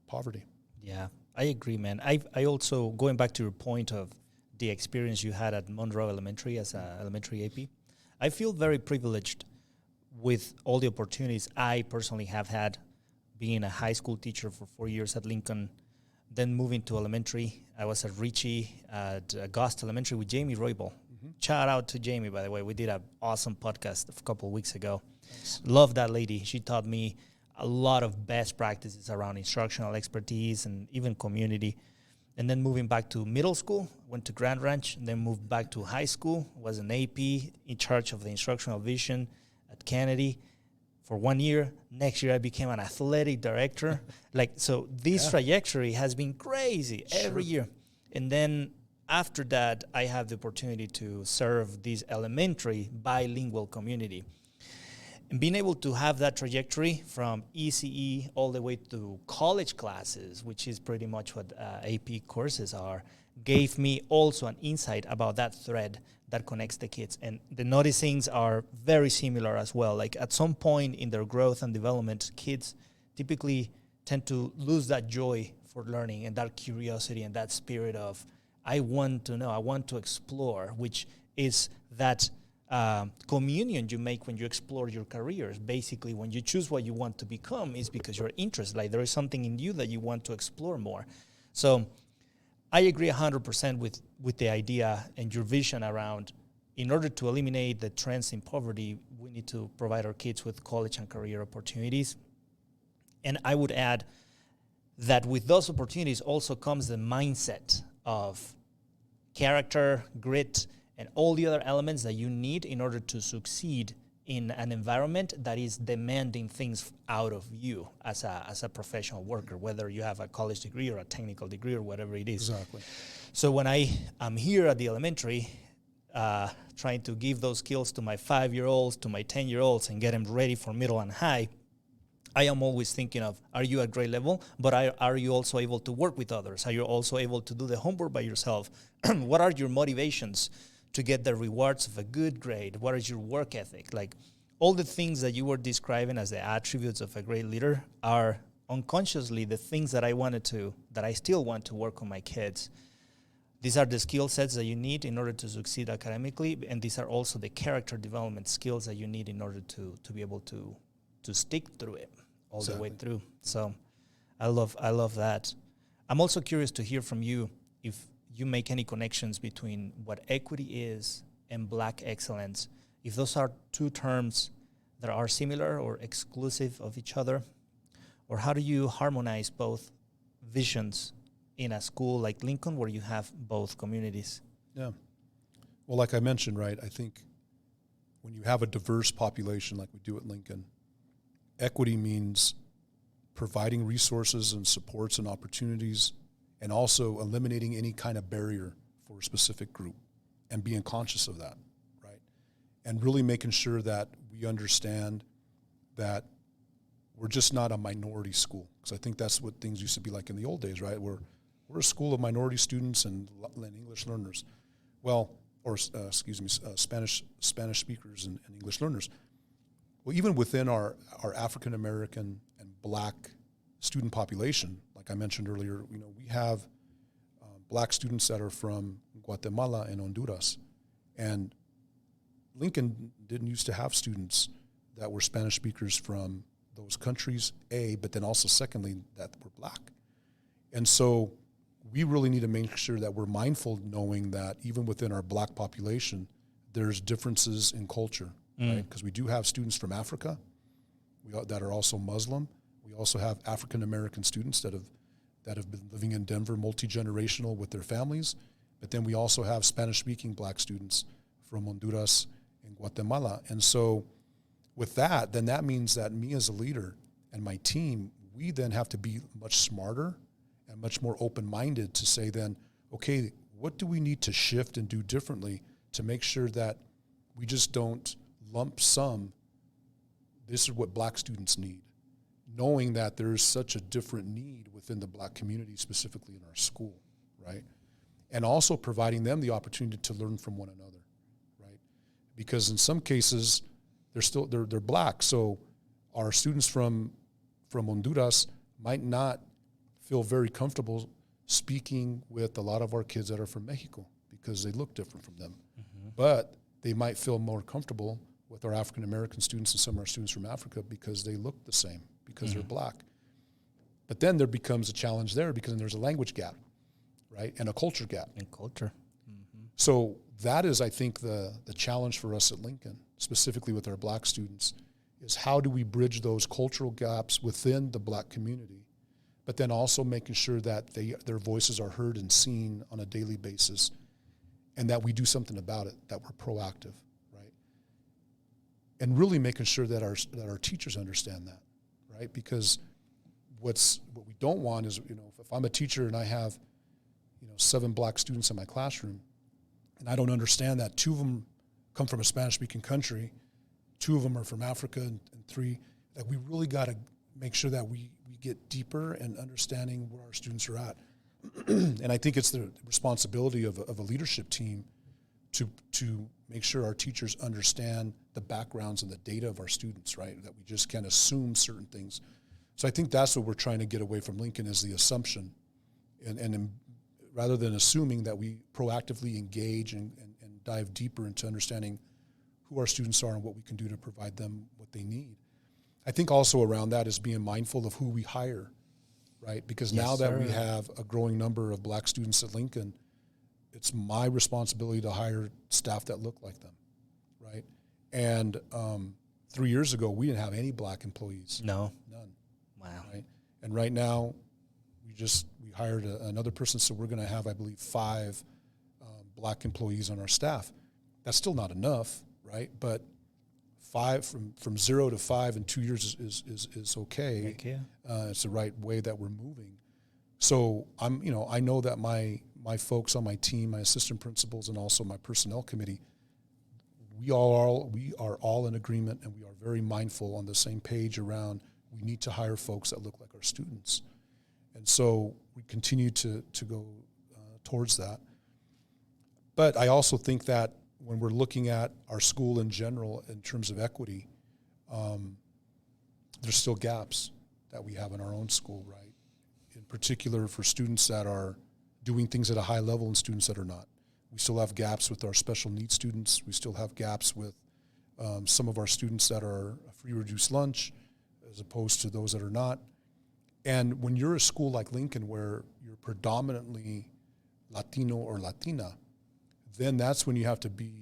poverty. Yeah, I agree, man. I also, going back to your point of the experience you had at Monroe Elementary as an elementary AP, I feel very privileged with all the opportunities I personally have had, being a high school teacher for 4 years at Lincoln, then moving to elementary. I was at Ritchie at Augusta Elementary with Jamie Roybal. Shout out to Jamie, by the way. We did an awesome podcast a couple of weeks ago. Nice. Love that lady. She taught me a lot of best practices around instructional expertise and even community. And then moving back to middle school, went to Grand Ranch, and then moved back to high school, was an AP in charge of the instructional vision at Kennedy for 1 year. Next year, I became an athletic director. So this trajectory has been crazy every year. And then after that, I have the opportunity to serve this elementary bilingual community. And being able to have that trajectory from ECE all the way to college classes, which is pretty much what AP courses are, gave me also an insight about that thread that connects the kids. And the noticings are very similar as well. Like at some point in their growth and development, kids typically tend to lose that joy for learning and that curiosity and that spirit of, I want to know, I want to explore, which is that communion you make when you explore your careers. Basically, when you choose what you want to become, is because you're interested. Like there is something in you that you want to explore more. So I agree 100% with the idea and your vision around, in order to eliminate the trends in poverty, we need to provide our kids with college and career opportunities. And I would add that with those opportunities also comes the mindset of character, grit, and all the other elements that you need in order to succeed in an environment that is demanding things out of you as a professional worker, whether you have a college degree or a technical degree or whatever it is. Exactly. So when I am here at the elementary, trying to give those skills to my 5-year-olds, to my 10-year-olds, and get them ready for middle and high, I am always thinking of, are you at grade level? But are you also able to work with others? Are you also able to do the homework by yourself? What are your motivations to get the rewards of a good grade? What is your work ethic? Like, all the things that you were describing as the attributes of a great leader are unconsciously the things that I still want to work on my kids. These are the skill sets that you need in order to succeed academically, and these are also the character development skills that you need in order to be able to stick through it all the way through. So I love that. I'm also curious to hear from you if you make any connections between what equity is and Black excellence, if those are two terms that are similar or exclusive of each other, or how do you harmonize both visions in a school like Lincoln where you have both communities? Yeah. Well, like I mentioned, right, I think when you have a diverse population like we do at Lincoln, equity means providing resources and supports and opportunities, and also eliminating any kind of barrier for a specific group and being conscious of that, right? And really making sure that we understand that we're just not a minority school, because I think that's what things used to be like in the old days, right? We're a school of minority students and English learners. Well, or Spanish speakers and English learners. Well, even within our African American and Black student population, like I mentioned earlier, we have Black students that are from Guatemala and Honduras, and Lincoln didn't used to have students that were Spanish speakers from those countries, but then also secondly, that were Black. And so we really need to make sure that we're mindful, knowing that even within our Black population, there's differences in culture, right? Because we do have students from Africa that are also Muslim. We also have African American students that have been living in Denver, multi-generational with their families. But then we also have Spanish-speaking Black students from Honduras and Guatemala. And so with that, then that means that me as a leader and my team, we then have to be much smarter and much more open-minded to say then, okay, what do we need to shift and do differently to make sure that we just don't lump sum, this is what Black students need, knowing that there is such a different need within the Black community, specifically in our school, right? And also providing them the opportunity to learn from one another, right? Because in some cases, they're Black, so our students from Honduras might not feel very comfortable speaking with a lot of our kids that are from Mexico because they look different from them. Mm-hmm. But they might feel more comfortable with our African American students and some of our students from Africa because they look the same, because they're Black. But then there becomes a challenge there because then there's a language gap, right? And a culture gap. And culture. Mm-hmm. So that is, I think, the challenge for us at Lincoln, specifically with our Black students, is how do we bridge those cultural gaps within the Black community, but then also making sure that their voices are heard and seen on a daily basis, and that we do something about it, that we're proactive, right? And really making sure that our teachers understand that, right? Because what we don't want is, if I'm a teacher and I have, 7 Black students in my classroom, and I don't understand that 2 of them come from a Spanish-speaking country, 2 of them are from Africa, and 3, that we really got to make sure that we get deeper in understanding where our students are at. And I think it's the responsibility of a leadership team to make sure our teachers understand the backgrounds and the data of our students, right? That we just can't assume certain things. So I think that's what we're trying to get away from Lincoln, is the assumption. And rather than assuming, that we proactively engage and dive deeper into understanding who our students are and what we can do to provide them what they need. I think also around that is being mindful of who we hire, right? Because now that we have a growing number of Black students at Lincoln, it's my responsibility to hire staff that look like them, right? And 3 years ago, we didn't have any Black employees. No. None. Wow. Right? And right now, we hired another person, so we're going to have, I believe, 5 Black employees on our staff. That's still not enough, right? But from 0 to 5 in 2 years is okay. Thank you. It's the right way that we're moving. So I know that my folks on my team, my assistant principals, and also my personnel committee, we are all in agreement, and we are very mindful on the same page around we need to hire folks that look like our students. And so we continue to go towards that. But I also think that when we're looking at our school in general in terms of equity, there's still gaps that we have in our own school, right? In particular for students that are doing things at a high level and students that are not. We still have gaps with our special needs students. We still have gaps with some of our students that are free reduced lunch as opposed to those that are not. And when you're a school like Lincoln where you're predominantly Latino or Latina, then that's when you have to be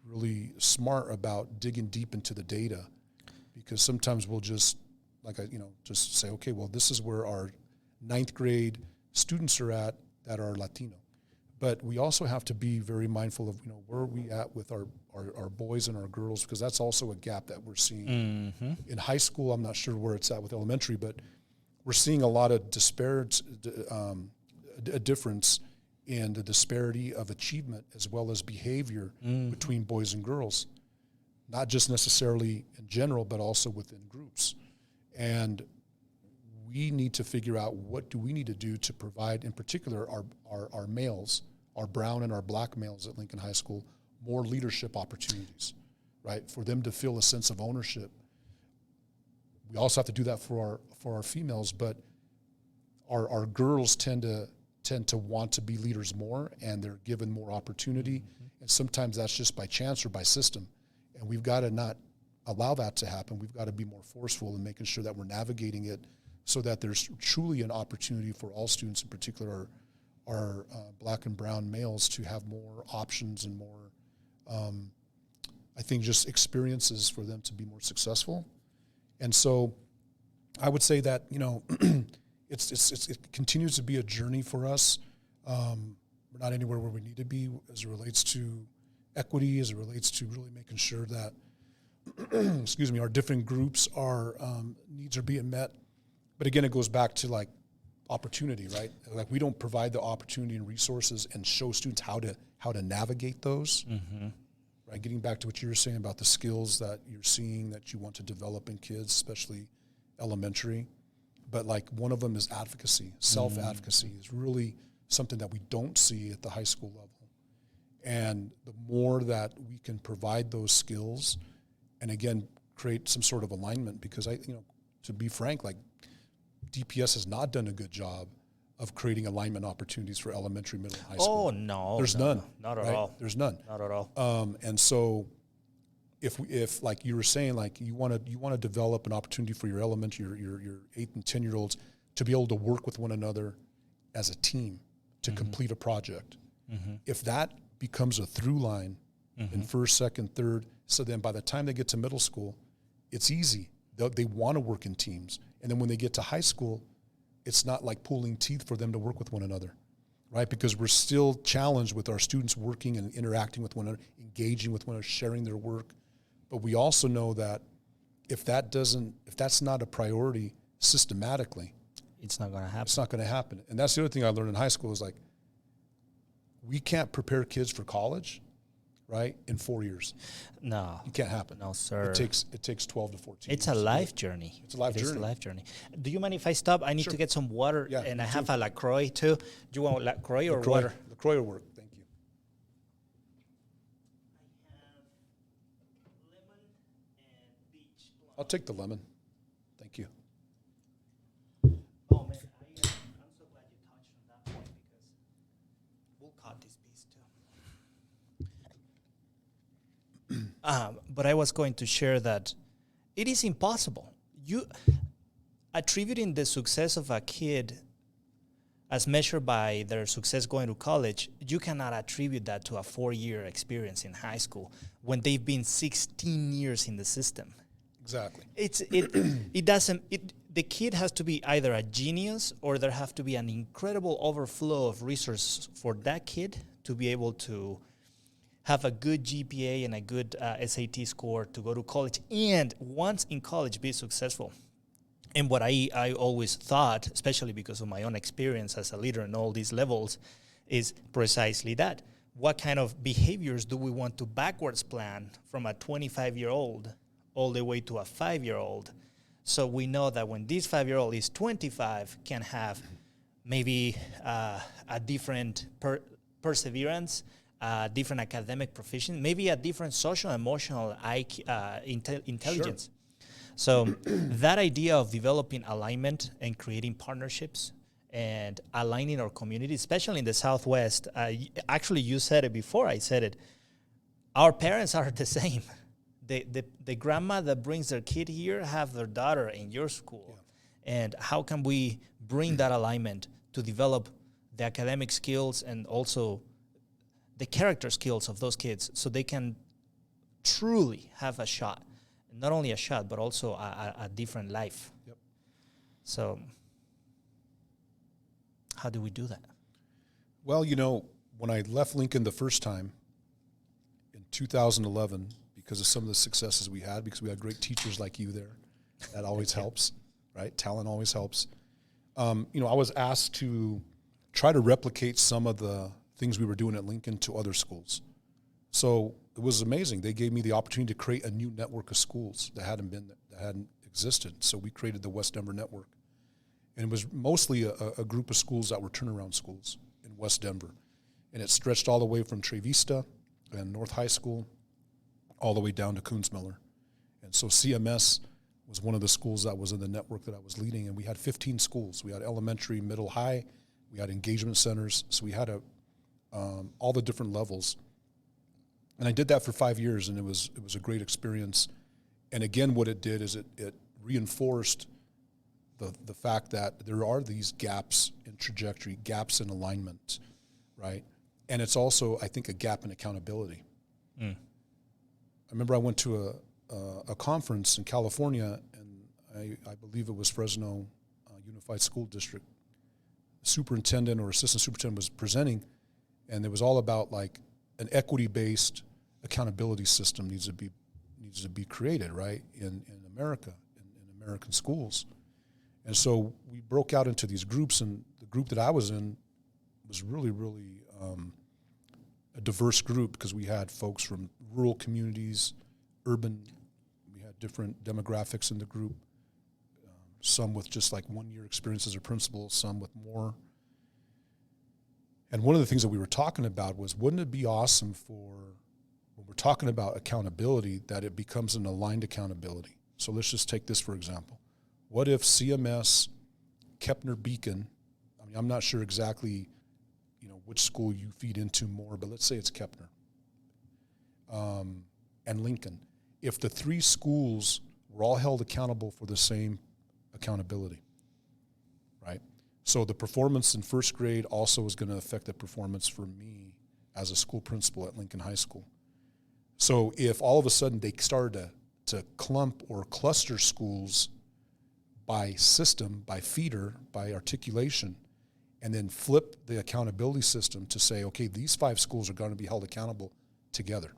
really smart about digging deep into the data, because sometimes we'll just just say, okay, well, this is where our 9th grade students are at that are Latino. But we also have to be very mindful of, where are we at with our boys and our girls, because that's also a gap that we're seeing. Mm-hmm. In high school, I'm not sure where it's at with elementary, but we're seeing a lot of a difference in the disparity of achievement as well as behavior between boys and girls, not just necessarily in general, but also within groups. And we need to figure out what do we need to do to provide, in particular, our males, our brown and our black males at Lincoln High School, more leadership opportunities, right? For them to feel a sense of ownership. We also have to do that for our females, but our girls tend to want to be leaders more, and they're given more opportunity. Mm-hmm. And sometimes that's just by chance or by system. And we've got to not allow that to happen. We've got to be more forceful in making sure that we're navigating it so that there's truly an opportunity for all students, in particular our black and brown males, to have more options and more, I think, just experiences for them to be more successful. And so I would say that, it continues to be a journey for us. We're not anywhere where we need to be as it relates to equity, as it relates to really making sure that, our different groups, our needs are being met. But again, it goes back to like opportunity, right? Like we don't provide the opportunity and resources and show students how to navigate those. Mm-hmm. Right? Getting back to what you were saying about the skills that you're seeing that you want to develop in kids, especially elementary. But like one of them is advocacy. Self-advocacy is really something that we don't see at the high school level. And the more that we can provide those skills and again, create some sort of alignment, because to be frank, like DPS has not done a good job of creating alignment opportunities for elementary, middle, and high school. Oh, no. There's none. Not at right? all. There's none. Not at all. And so if like you were saying, like you want to develop an opportunity for your elementary, your 8 and 10-year-olds to be able to work with one another as a team to complete a project. Mm-hmm. If that becomes a through line in first, second, third, so then by the time they get to middle school, it's easy. They want to work in teams. And then when they get to high school, it's not like pulling teeth for them to work with one another, right? Because we're still challenged with our students working and interacting with one another, engaging with one another, sharing their work. But we also know that if that's not a priority systematically, it's not going to happen. It's not going to happen. And that's the other thing I learned in high school is like, we can't prepare kids for college, right, in 4 years. No. It can't happen. No, sir. It takes 12 to 14 It's years. a life journey. It's a life journey. It's a life journey. Do you mind if I stop? I need to get some water, and I have a LaCroix too. Do you want LaCroix or water? LaCroix will work. Thank you. I have lemon and peach. I'll take the lemon. Thank you. Oh, man, I'm so glad you touched on that point because we'll cut this piece too. But I was going to share that it is impossible. You attributing the success of a kid as measured by their success going to college, you cannot attribute that to a 4-year experience in high school when they've been 16 years in the system. Exactly. The kid has to be either a genius or there have to be an incredible overflow of resources for that kid to be able to have a good GPA and a good SAT score to go to college, and once in college be successful. And what I always thought, especially because of my own experience as a leader in all these levels, is precisely that. What kind of behaviors do we want to backwards plan from a 25-year-old all the way to a 5-year-old? So we know that when this 5-year-old is 25, can have maybe a different perseverance, different academic proficiency, maybe a different social emotional intelligence. Sure. So that idea of developing alignment and creating partnerships and aligning our community, especially in the Southwest, actually you said it before I said it, our parents are the same. The grandma that brings their kid here have their daughter in your school. Yeah. And how can we bring that alignment to develop the academic skills and also the character skills of those kids so they can truly have a shot? Not only a shot, but also a different life. Yep. So how do we do that? Well, when I left Lincoln the first time in 2011, because of some of the successes we had, because we had great teachers like you there, that always helps, right? Talent always helps. I was asked to try to replicate some of the things we were doing at Lincoln to other schools. So it was amazing. They gave me the opportunity to create a new network of schools that hadn't existed. So we created the West Denver Network. And it was mostly a group of schools that were turnaround schools in West Denver. And it stretched all the way from Tre Vista and North High School all the way down to Koonsmiller. And so CMS was one of the schools that was in the network that I was leading. And we had 15 schools. We had elementary, middle, high. We had engagement centers. So we had all the different levels. And I did that for 5 years, and it was a great experience. And again, what it did is it reinforced the fact that there are these gaps in trajectory, gaps in alignment, right? And it's also, I think, a gap in accountability. I remember I went to a conference in California, and I believe it was Fresno Unified School District. The superintendent or assistant superintendent was presenting, and it was all about like an equity-based accountability system needs to be created, right, in America, in American schools. And so we broke out into these groups, and the group that I was in was really, really a diverse group because we had folks from rural communities, urban. We had different demographics in the group, some with just like 1 year experience as a principal, some with more. And one of the things that we were talking about was, wouldn't it be awesome for, when we're talking about accountability, that it becomes an aligned accountability? So let's just take this for example. What if CMS, Kepner Beacon, I mean, I'm not sure exactly, which school you feed into more, but let's say it's Kepner, and Lincoln. If the three schools were all held accountable for the same accountability, right? So the performance in first grade also is going to affect the performance for me as a school principal at Lincoln High School. So if all of a sudden they started to clump or cluster schools by system, by feeder, by articulation, and then flip the accountability system to say, okay, these 5 schools are going to be held accountable together.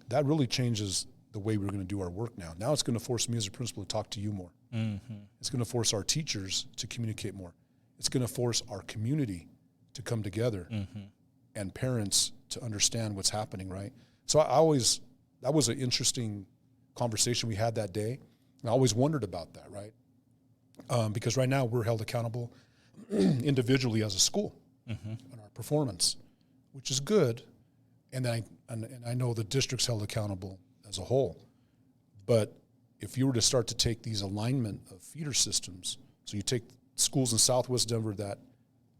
That really changes the way we're going to do our work now. Now it's going to force me as a principal to talk to you more. Mm-hmm. It's going to force our teachers to communicate more. It's going to force our community to come together and parents to understand what's happening, right? So that was an interesting conversation we had that day. And I always wondered about that, right? Because right now we're held accountable individually as a school on our performance, which is good. And I know the district's held accountable as a whole. But if you were to start to take these alignment of feeder systems, so you take schools in Southwest Denver that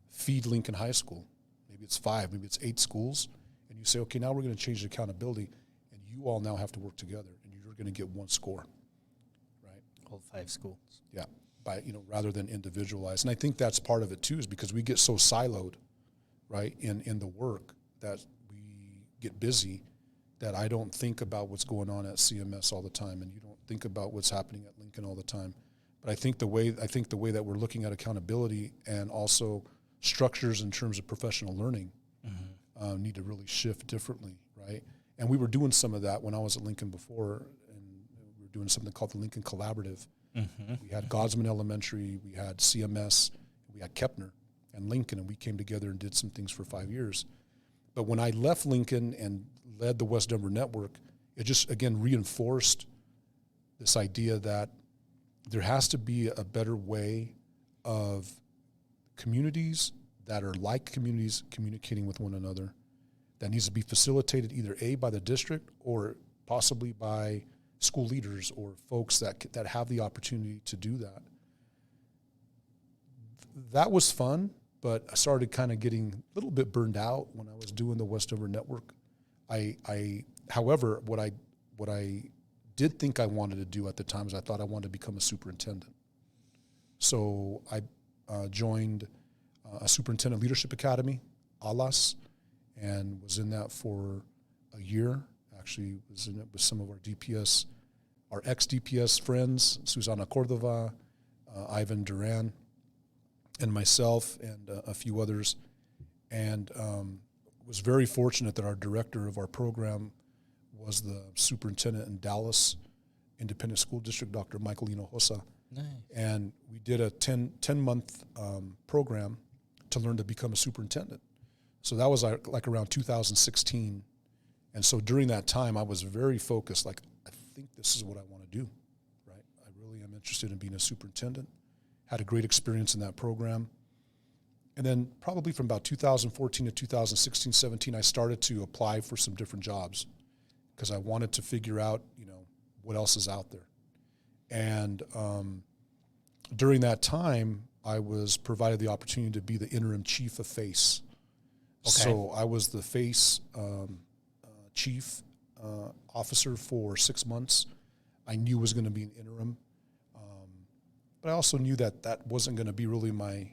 feed Lincoln High School, maybe it's 5, maybe it's 8 schools, and you say, okay, now we're going to change the accountability, and you all now have to work together, and you're going to get 1 score, right? All 5 schools. Yeah, rather than individualized. And I think that's part of it too, is because we get so siloed, right, in the work that we get busy, that I don't think about what's going on at CMS all the time, and you don't think about what's happening at Lincoln all the time. But I think the way that we're looking at accountability and also structures in terms of professional learning need to really shift differently, right? And we were doing some of that when I was at Lincoln before, and we were doing something called the Lincoln Collaborative. Mm-hmm. We had Godsman Elementary, we had CMS, we had Kepner and Lincoln, and we came together and did some things for 5 years. But when I left Lincoln and led the West Denver Network, it just, again, reinforced this idea that there has to be a better way of communities that are like communities communicating with one another that needs to be facilitated either A, by the district, or possibly by school leaders or folks that have the opportunity to do that. That was fun, but I started kind of getting a little bit burned out when I was doing the West Denver Network. However, what I did think I wanted to do at the time is I thought I wanted to become a superintendent. So I joined a superintendent leadership academy, ALAS, and was in that for a year. Actually was in it with some of our DPS, our ex-DPS friends, Susana Cordova, Ivan Duran, and myself, and a few others. And was very fortunate that our director of our program was the superintendent in Dallas Independent School District, Dr. Michael Hinojosa. Nice. And we did a 10-month program to learn to become a superintendent. So that was like around 2016. And so during that time, I was very focused, like, I think this is what I want to do, right? I really am interested in being a superintendent. Had a great experience in that program. And then probably from about 2014 to 2016, 17, I started to apply for some different jobs because I wanted to figure out, what else is out there. And during that time, I was provided the opportunity to be the interim chief of FACE. Okay. So I was the FACE chief officer for 6 months. I knew it was going to be an interim. But I also knew that wasn't going to be really my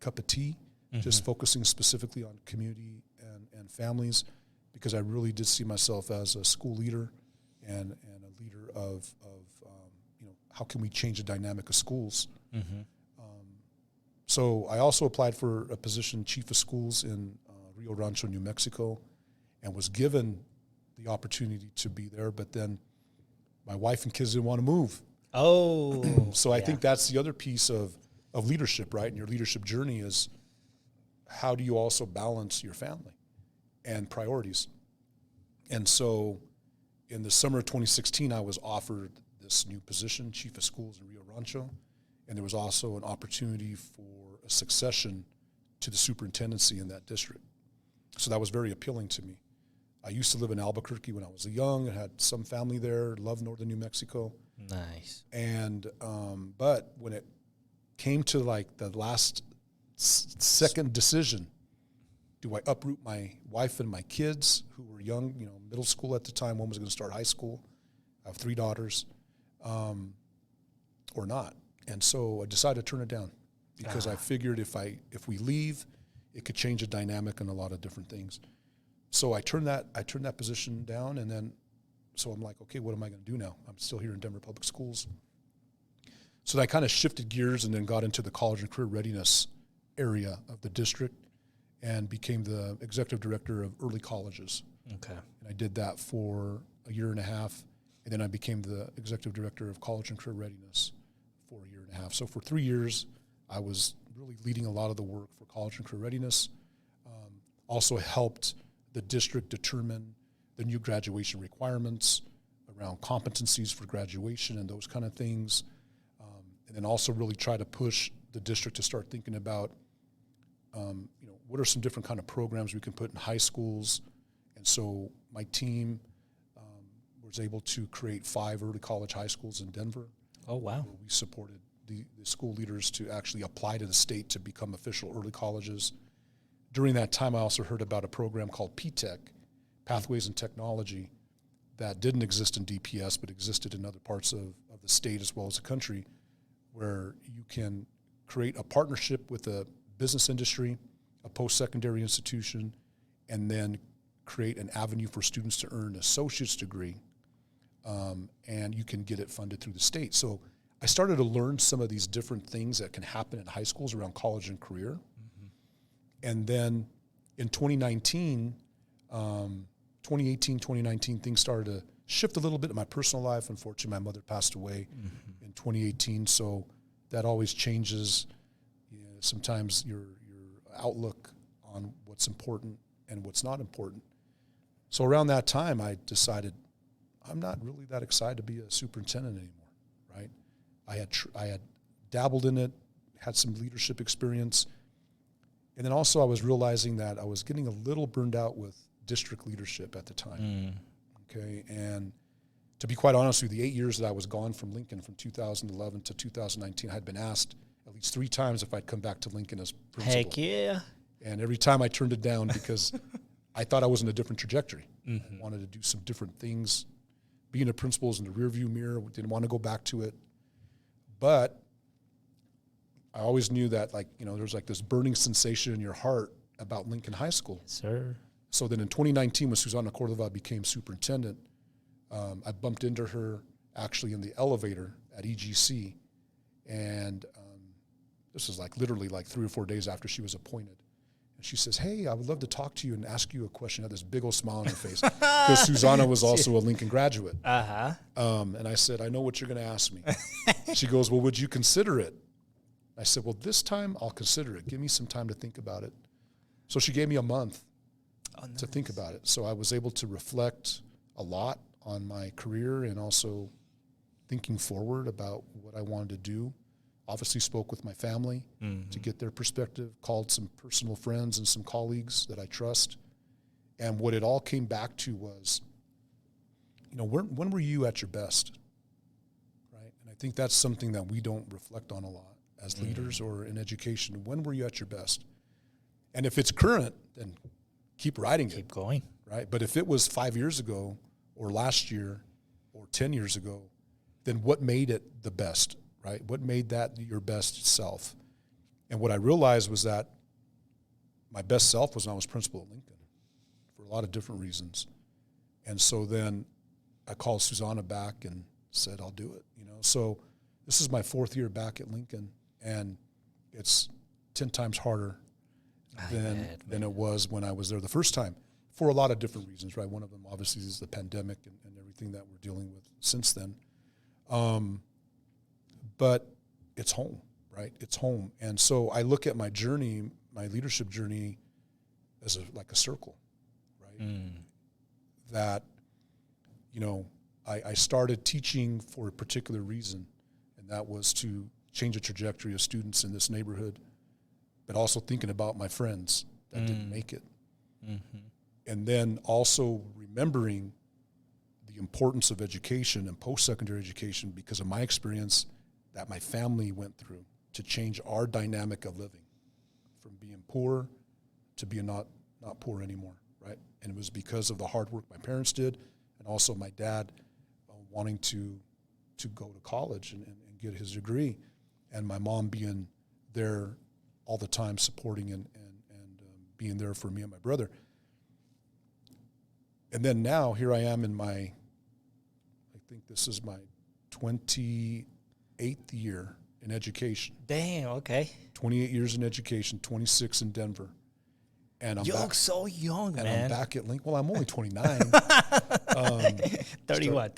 cup of tea, just focusing specifically on community and families, because I really did see myself as a school leader and a leader of how can we change the dynamic of schools. So I also applied for a position, chief of schools in Rio Rancho, New Mexico, and was given the opportunity to be there. But then my wife and kids didn't want to move. Oh. So I think that's the other piece of leadership, right? And your leadership journey is how do you also balance your family and priorities? And so in the summer of 2016, I was offered this new position, chief of schools in Rio Rancho. And there was also an opportunity for a succession to the superintendency in that district. So that was very appealing to me. I used to live in Albuquerque when I was young and had some family there, loved northern New Mexico. Nice. And, but when it came to like the last second decision, do I uproot my wife and my kids who were young, middle school at the time, one was going to start high school. I have 3 daughters, or not. And so I decided to turn it down because I figured if we leave, it could change the dynamic and a lot of different things. So I turned that position down, and then so I'm like, okay, what am I going to do now? I'm still here in Denver Public Schools. So I kind of shifted gears and then got into the college and career readiness area of the district and became the executive director of early colleges. Okay. And I did that for a year and a half, and then I became the executive director of college and career readiness for a year and a half. So for 3 years, I was really leading a lot of the work for college and career readiness. Also helped the district determine the new graduation requirements around competencies for graduation and those kind of things. And then also really try to push the district to start thinking about, what are some different kind of programs we can put in high schools. And so my team was able to create 5 early college high schools in Denver. Oh, wow. We supported the school leaders to actually apply to the state to become official early colleges. During that time, I also heard about a program called PTech, Pathways in Technology, that didn't exist in DPS but existed in other parts of the state as well as the country, where you can create a partnership with a business industry, a post-secondary institution, and then create an avenue for students to earn an associate's degree, and you can get it funded through the state. So I started to learn some of these different things that can happen in high schools around college and career. And then in 2019, 2018, 2019, things started to shift a little bit in my personal life. Unfortunately, my mother passed away in 2018, so that always changes. You know, sometimes your outlook on what's important and what's not important. So around that time, I decided I'm not really that excited to be a superintendent anymore, right? I had dabbled in it, had some leadership experience, and then also I was realizing that I was getting a little burned out with district leadership at the time. Okay, and to be quite honest with you, the 8 years that I was gone from Lincoln from 2011 to 2019, I had been asked at least 3 times if I'd come back to Lincoln as principal. Heck yeah. And every time I turned it down because I thought I was in a different trajectory. I wanted to do some different things. Being a principal is in the rearview mirror. Didn't want to go back to it. But I always knew that, like, you know, there's like this burning sensation in your heart about Lincoln High School. Yes, sir. So then in 2019, when Susana Cordova became superintendent, I bumped into her actually in the elevator at EGC. And this was like literally like 3 or 4 days after she was appointed. And she says, "Hey, I would love to talk to you and ask you a question." Had this big old smile on her face because Susana was also a Lincoln graduate. And I said, "I know what you're going to ask me." She goes, "Well, would you consider it?" I said, "Well, this time I'll consider it. Give me some time to think about it." So she gave me a month to think about it. So I was able to reflect a lot on my career and also thinking forward about what I wanted to do. Obviously spoke with my family to get their perspective, called some personal friends and some colleagues that I trust. And what it all came back to was, you know, when were you at your best, right? And I think that's something that we don't reflect on a lot as leaders or in education. When were you at your best? And if it's current, then keep riding it. Keep going. Right? But if it was 5 years ago or last year or 10 years ago, then what made it the best, right? What made that your best self? And what I realized was that my best self was when I was principal at Lincoln for a lot of different reasons. And so then I called Susana back and said, "I'll do it." You know, so this is my 4th year back at Lincoln, and it's 10 times harder than it was when I was there the first time, for a lot of different reasons, right? One of them obviously is the pandemic and everything that we're dealing with since then. But it's home, right? It's home. And so I look at my journey, my leadership journey, as like a circle, right? That, you know, I started teaching for a particular reason, and that was to change the trajectory of students in this neighborhood, but also thinking about my friends that didn't make it. And then also remembering the importance of education and post-secondary education because of my experience that my family went through to change our dynamic of living from being poor to being not poor anymore, right? And it was because of the hard work my parents did and also my dad wanting to go to college and get his degree, and my mom being there all the time supporting and being there for me and my brother. And then now here I am in I think this is my 28th year in education. Damn, okay. 28 years in education, 26 in Denver. And I'm You back, look so young, and man. I'm back at Lincoln. Well, I'm only 29. 30 what?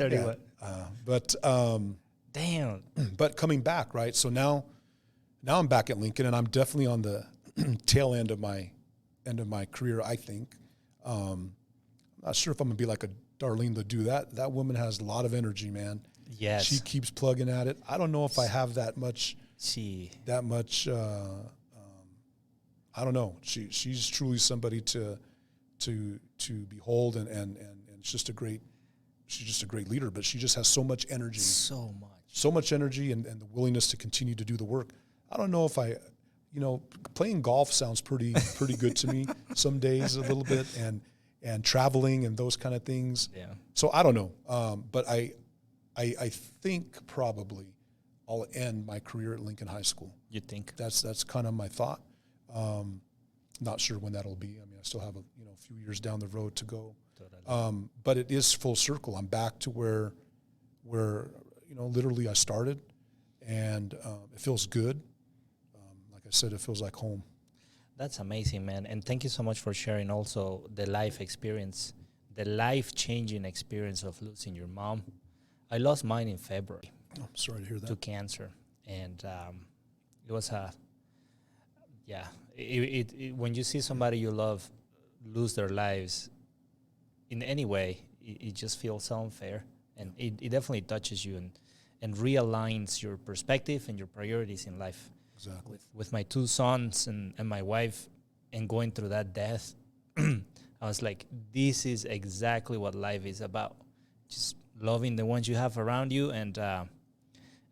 Damn. But coming back, right? So now I'm back at Lincoln, and I'm definitely on the tail end of my career, I think. I'm not sure if I'm going to be like a Darlene to do that. That woman has a lot of energy, man. Yes. She keeps plugging at it. I don't know if I have that much. I don't know. She's truly somebody to behold, and she's just a great leader. But she just has so much energy, so much energy, and the willingness to continue to do the work. I don't know if playing golf sounds pretty good to me some days, a little bit, and traveling and those kind of things. Yeah. So I don't know, but I think probably I'll end my career at Lincoln High School. You think? That's kind of my thought. Not sure when that'll be. I mean, I still have a few years down the road to go. Totally. But it is full circle. I'm back to where literally I started, and it feels good. Like I said, it feels like home. That's amazing, man. And thank you so much for sharing also the life experience, the life-changing experience of losing your mom. I lost mine in February. Oh, I'm sorry to hear that. To cancer. And it was when you see somebody you love lose their lives in any way, it just feels so unfair. And it definitely touches you and realigns your perspective and your priorities in life. Exactly. With my 2 sons and my wife and going through that death, I was like, this is exactly what life is about. Just loving the ones you have around you and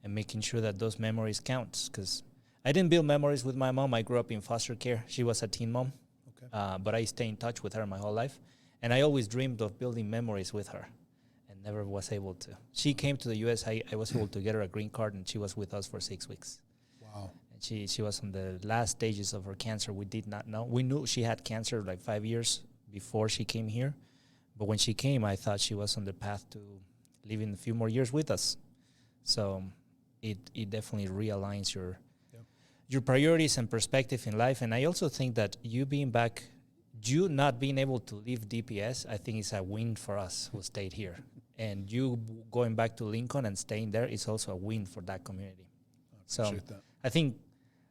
making sure that those memories count. Because I didn't build memories with my mom. I grew up in foster care. She was a teen mom. Okay. But I stayed in touch with her my whole life. And I always dreamed of building memories with her and never was able to. She came to the U.S. I was able to get her a green card, and she was with us for 6 weeks. Wow. She was on the last stages of her cancer. We did not know. We knew she had cancer like 5 years before she came here. But when she came, I thought she was on the path to living a few more years with us. So it definitely realigns your priorities and perspective in life. And I also think that you not being able to leave DPS, I think is a win for us who stayed here. And you going back to Lincoln and staying there is also a win for that community. I appreciate that. I think,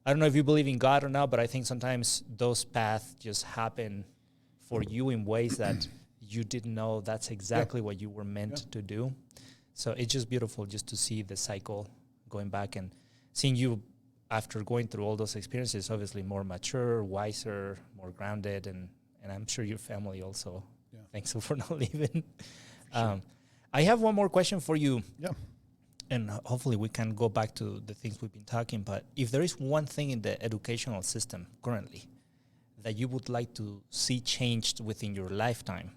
I don't know if you believe in God or not, but I think sometimes those paths just happen for you in ways that you didn't know that's exactly what you were meant to do. So it's just beautiful just to see the cycle going back and seeing you after going through all those experiences, obviously more mature, wiser, more grounded, and I'm sure your family also thanks you for not leaving. Sure. I have one more question for you. Yeah. And hopefully we can go back to the things we've been talking, but if there is one thing in the educational system currently that you would like to see changed within your lifetime,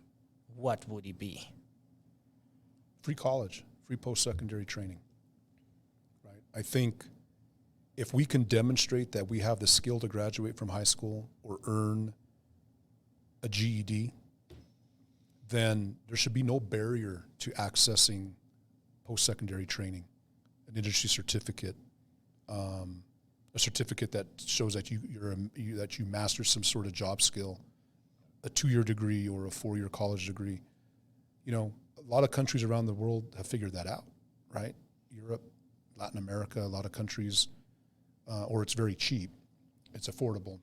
what would it be? Free college, free post-secondary training, right? I think if we can demonstrate that we have the skill to graduate from high school or earn a GED, then there should be no barrier to accessing post-secondary training, an industry certificate, a certificate that shows that that you master some sort of job skill, a 2-year degree or a 4-year college degree. You know, a lot of countries around the world have figured that out, right? Europe, Latin America, a lot of countries, or it's very cheap, it's affordable.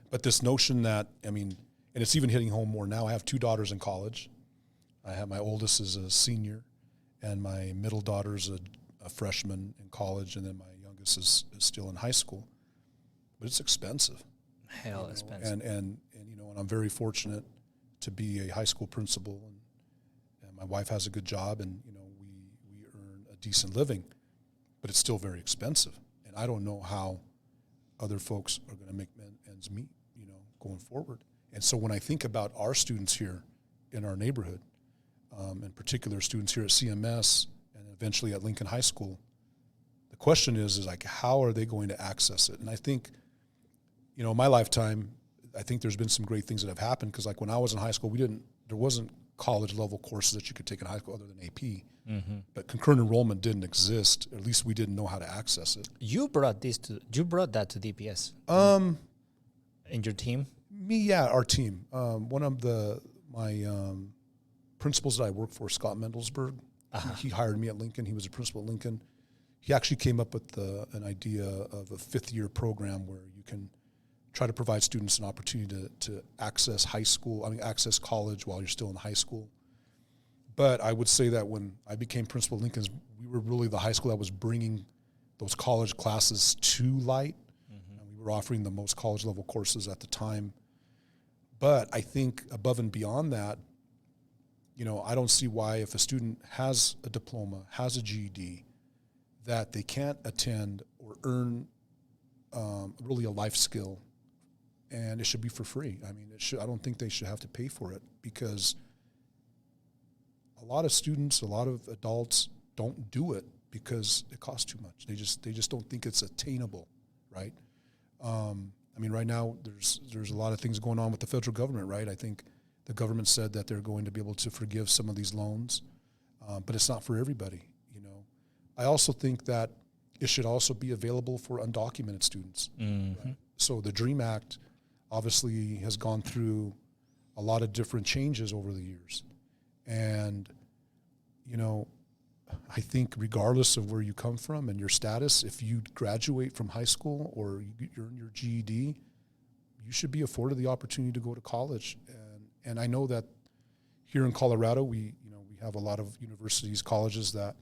But this notion that, I mean, and it's even hitting home more now. I have 2 daughters in college. I have my oldest is a senior, and my middle daughter's a freshman in college, and then my youngest is still in high school. But it's expensive. Hell expensive. And you know, and I'm very fortunate to be a high school principal, and my wife has a good job, and you know, we earn a decent living, but it's still very expensive. And I don't know how other folks are going to make ends meet, you know, going forward. And so when I think about our students here in our neighborhood, in particular students here at CMS and eventually at Lincoln High School, the question is like, how are they going to access it? And I think, you know, in my lifetime, I think there's been some great things that have happened, because like when I was in high school, there wasn't college level courses that you could take in high school other than AP. Mm-hmm. But concurrent enrollment didn't exist. Or at least we didn't know how to access it. You brought that to DPS. In your team? Our team. One of my principals that I work for, Scott Mendelsberg, he hired me at Lincoln. He was a principal at Lincoln. He actually came up with an idea of a 5th-year program where you can try to provide students an opportunity to access access college while you're still in high school. But I would say that when I became principal at Lincoln, we were really the high school that was bringing those college classes to light. Mm-hmm. And we were offering the most college-level courses at the time. But I think above and beyond that, you know, I don't see why if a student has a diploma, has a GED, that they can't attend or earn really a life skill, and it should be for free. I mean, I don't think they should have to pay for it, because a lot of students, a lot of adults don't do it because it costs too much. They just don't think it's attainable, right? I mean, right now there's a lot of things going on with the federal government, right? I think the government said that they're going to be able to forgive some of these loans, but it's not for everybody, you know. I also think that it should also be available for undocumented students. Mm-hmm. Right? So the DREAM Act obviously has gone through a lot of different changes over the years. And, you know, I think regardless of where you come from and your status, if you graduate from high school or you earn your GED, you should be afforded the opportunity to go to college. And I know that here in Colorado, we have a lot of universities, colleges that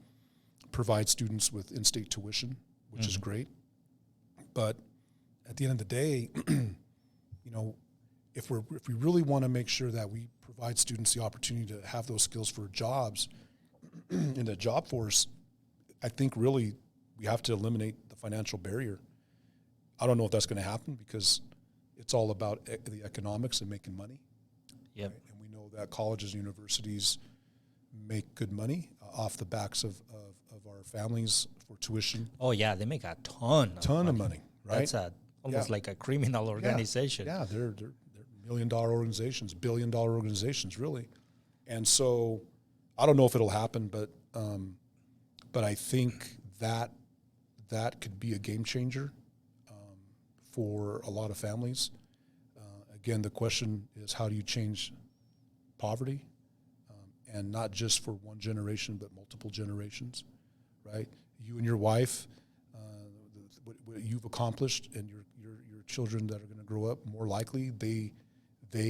provide students with in-state tuition, which is great. But at the end of the day, you know, if we really want to make sure that we provide students the opportunity to have those skills for jobs in the job force, I think really we have to eliminate the financial barrier. I don't know if that's going to happen because it's all about the economics and making money. Yep. Right? And we know that colleges and universities make good money off the backs of our families for tuition. Oh yeah, they make a ton Of money, right? That's almost like a criminal organization. Yeah, they're $1 million organizations, $1 billion organizations, really. And so I don't know if it'll happen, but I think that could be a game changer for a lot of families. Again, the question is, how do you change poverty? And not just for one generation, but multiple generations, right? You and your wife, what you've accomplished, and your children that are going to grow up, more likely they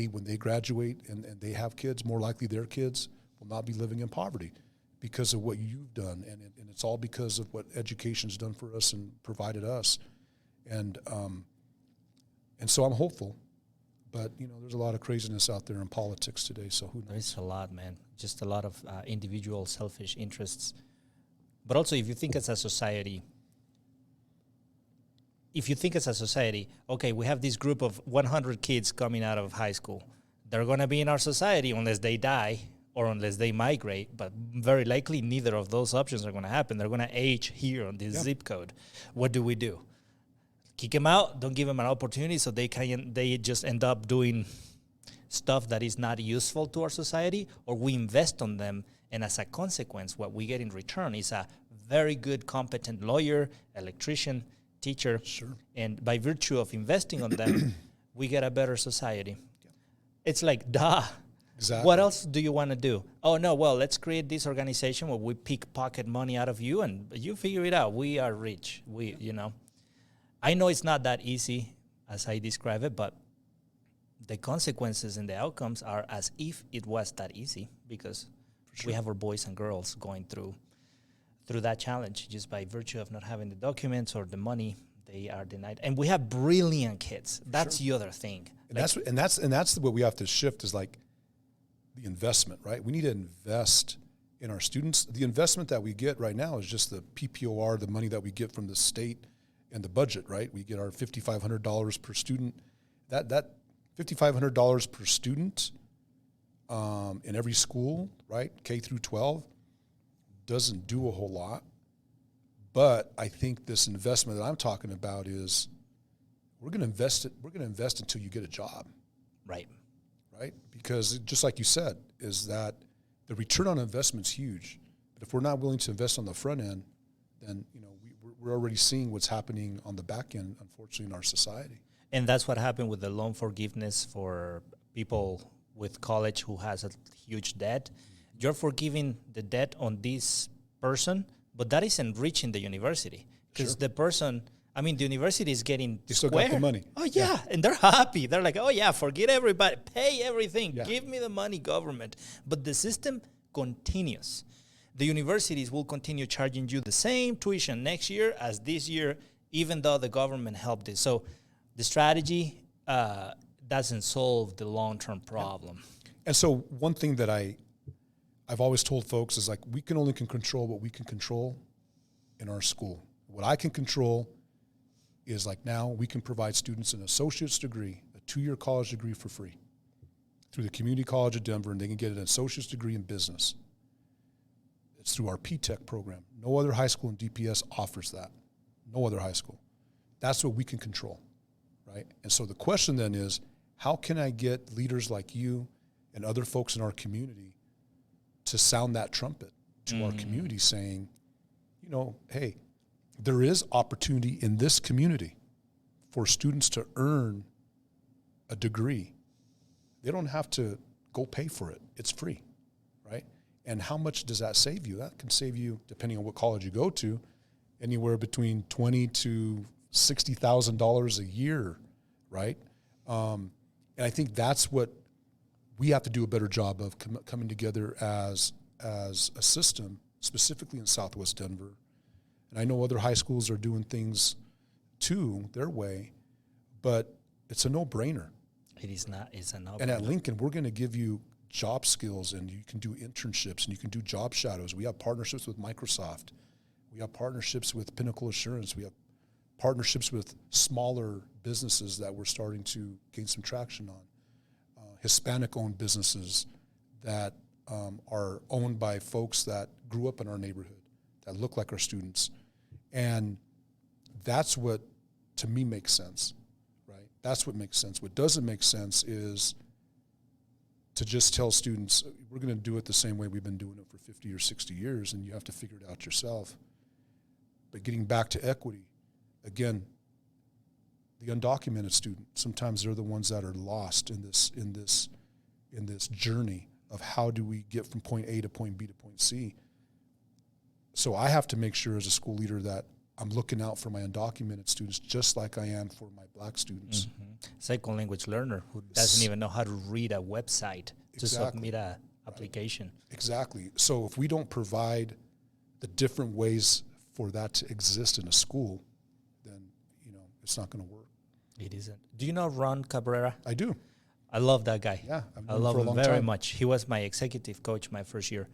when they graduate and they have kids, more likely their kids will not be living in poverty because of what you've done, and it's all because of what education's done for us and provided us, and so I'm hopeful. But, you know, there's a lot of craziness out there in politics today, so who knows? There's a lot, man. Just a lot of individual selfish interests. But also, if you think as a society, okay, we have this group of 100 kids coming out of high school. They're going to be in our society unless they die or unless they migrate, but very likely neither of those options are going to happen. They're going to age here on this zip code. What do we do? Kick them out, don't give them an opportunity so they just end up doing stuff that is not useful to our society, or we invest on them, and as a consequence, what we get in return is a very good, competent lawyer, electrician, teacher, and by virtue of investing on them, we get a better society. Yeah. It's like, duh. Exactly. What else do you want to do? Oh, no, well, let's create this organization where we pickpocket money out of you, and you figure it out. We are rich. I know it's not that easy as I describe it, but the consequences and the outcomes are as if it was that easy, because we have our boys and girls going through that challenge just by virtue of not having the documents or the money. They are denied, and we have brilliant kids. That's the other thing. And that's what we have to shift is like the investment, right? We need to invest in our students. The investment that we get right now is just the PPOR, the money that we get from the state and the budget, right? We get our $5,500 per student. That $5,500 per student in every school, right, K through 12, doesn't do a whole lot. But I think this investment that I'm talking about is we're going to invest until you get a job. Right. Right? Because just like you said, is that the return on investment is huge. But if we're not willing to invest on the front end, then, you know, we're already seeing what's happening on the back end, unfortunately, in our society. And that's what happened with the loan forgiveness for people with college who has a huge debt. You're forgiving the debt on this person, but that isn't reaching the university. Because the person, I mean, the university is getting They still got the money. Oh, yeah, and they're happy. They're like, oh, yeah, forget everybody. Pay everything. Yeah. Give me the money, government. But the system continues. The universities will continue charging you the same tuition next year as this year, even though the government helped it. So the strategy doesn't solve the long-term problem. And so one thing that I've always told folks is like, we can only control what we can control in our school. What I can control is like now we can provide students an associate's degree, a 2-year college degree for free through the Community College of Denver, and they can get an associate's degree in business. It's through our P-Tech program. No other high school in DPS offers that. No other high school. That's what we can control, right? And so the question then is, how can I get leaders like you and other folks in our community to sound that trumpet to our community saying, you know, hey, there is opportunity in this community for students to earn a degree, they don't have to go pay for it. It's free, right? And how much does that save you? That can save you, depending on what college you go to, anywhere between $20,000 to $60,000 a year, right? And I think that's what we have to do a better job of coming together as a system, specifically in Southwest Denver. And I know other high schools are doing things too, their way, but it's a no-brainer. It is not. It's a no-brainer. And at Lincoln, we're going to give you job skills, and you can do internships, and you can do job shadows. We have partnerships with Microsoft. We have partnerships with Pinnacle Assurance. We have partnerships with smaller businesses that we're starting to gain some traction on. Hispanic-owned businesses that are owned by folks that grew up in our neighborhood, that look like our students. And that's what, to me, makes sense, right? That's what makes sense. What doesn't make sense is to just tell students, we're going to do it the same way we've been doing it for 50 or 60 years, and you have to figure it out yourself. But getting back to equity, again, the undocumented student, sometimes they're the ones that are lost in this journey of how do we get from point A to point B to point C. So I have to make sure as a school leader that I'm looking out for my undocumented students just like I am for my black students. Mm-hmm. Second language learner who doesn't even know how to read a website to submit a application. Exactly. So if we don't provide the different ways for that to exist in a school, then, it's not going to work. It isn't. Do you know Ron Cabrera? I do. I love that guy. Yeah, I love him very much. He was my executive coach my first year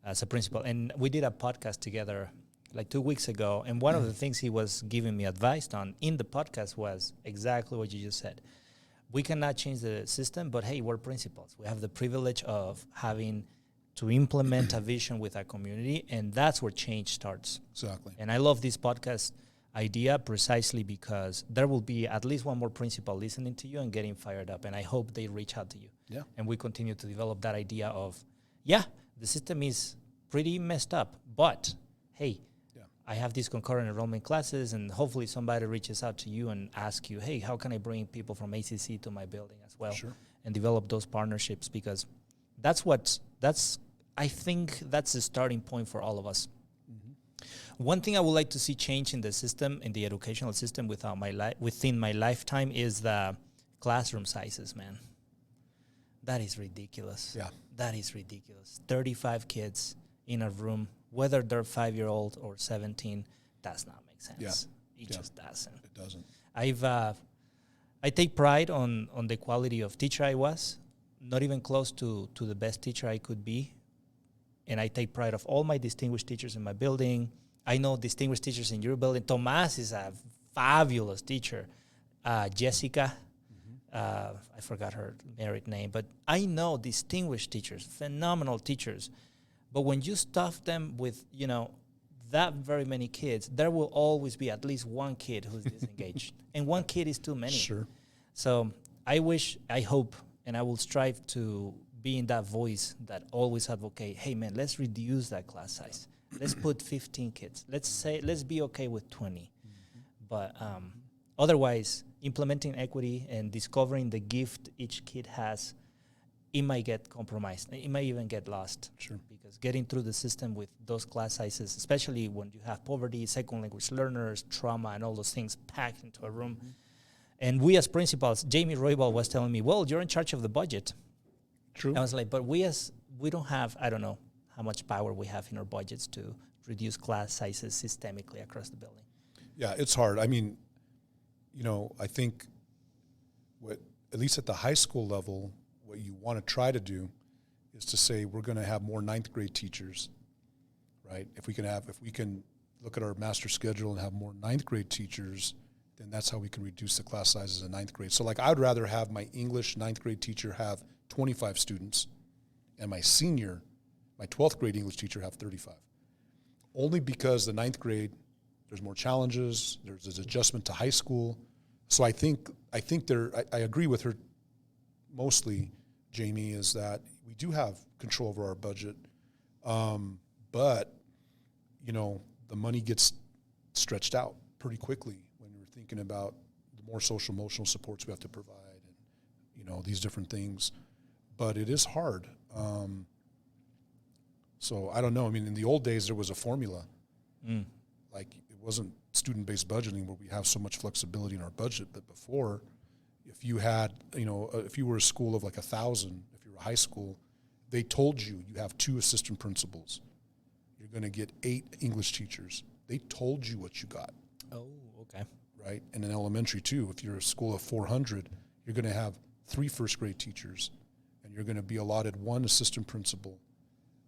as a principal. And we did a podcast together like 2 weeks ago. And one of the things he was giving me advice on in the podcast was exactly what you just said. We cannot change the system, but hey, we're principals. We have the privilege of having to implement a vision with our community, and that's where change starts. Exactly. And I love this podcast idea precisely because there will be at least one more principal listening to you and getting fired up, and I hope they reach out to you. Yeah. And we continue to develop that idea of, the system is pretty messed up, but hey, I have these concurrent enrollment classes, and hopefully somebody reaches out to you and asks you, hey, how can I bring people from ACC to my building as well? Sure. And develop those partnerships, because I think that's the starting point for all of us. Mm-hmm. One thing I would like to see change in the system, in the educational system within my lifetime, is the classroom sizes, man. That is ridiculous. Yeah. That is ridiculous. 35 kids in a room, whether they're 5-year-old or 17, does not make sense. Yeah. It just doesn't. It doesn't. I take pride on the quality of teacher I was, not even close to the best teacher I could be. And I take pride of all my distinguished teachers in my building. I know distinguished teachers in your building. Tomas is a fabulous teacher. Jessica, I forgot her married name, but I know distinguished teachers, phenomenal teachers. But when you stuff them with, that very many kids, there will always be at least one kid who's disengaged. And one kid is too many. Sure. So I hope, and I will strive to be in that voice that always advocate, hey, man, let's reduce that class size. Let's put 15 kids. Let's be okay with 20. Mm-hmm. But otherwise, implementing equity and discovering the gift each kid has, it might get compromised. It might even get lost. Sure. Because getting through the system with those class sizes, especially when you have poverty, second language learners, trauma, and all those things packed into a room. Mm-hmm. And we as principals, Jamie Roybal was telling me, well, you're in charge of the budget. True. I was like, but we don't have, I don't know how much power we have in our budgets to reduce class sizes systemically across the building. Yeah, it's hard. I mean, I think at least at the high school level, what you want to try to do is to say we're going to have more 9th grade teachers, right? If we can look at our master schedule and have more 9th grade teachers, then that's how we can reduce the class sizes in 9th grade. So like I would rather have my English 9th grade teacher have 25 students and my 12th grade English teacher have 35. Only because the 9th grade, there's more challenges, there's an adjustment to high school. So I think I agree with her mostly, Jamie, is that we do have control over our budget. But, the money gets stretched out pretty quickly when you're thinking about more social emotional supports we have to provide, and you know, these different things. But it is hard. So I don't know. I mean, in the old days, there was a formula. Like, it wasn't student-based budgeting where we have so much flexibility in our budget. But before, if you had, you know, if you were a school of like 1,000, if you were a high school, they told you have 2 assistant principals. You're going to get 8 English teachers. They told you what you got. Oh, okay. Right? And in elementary, too, if you're a school of 400, you're going to have 3 first-grade teachers, and you're going to be allotted 1 assistant principal.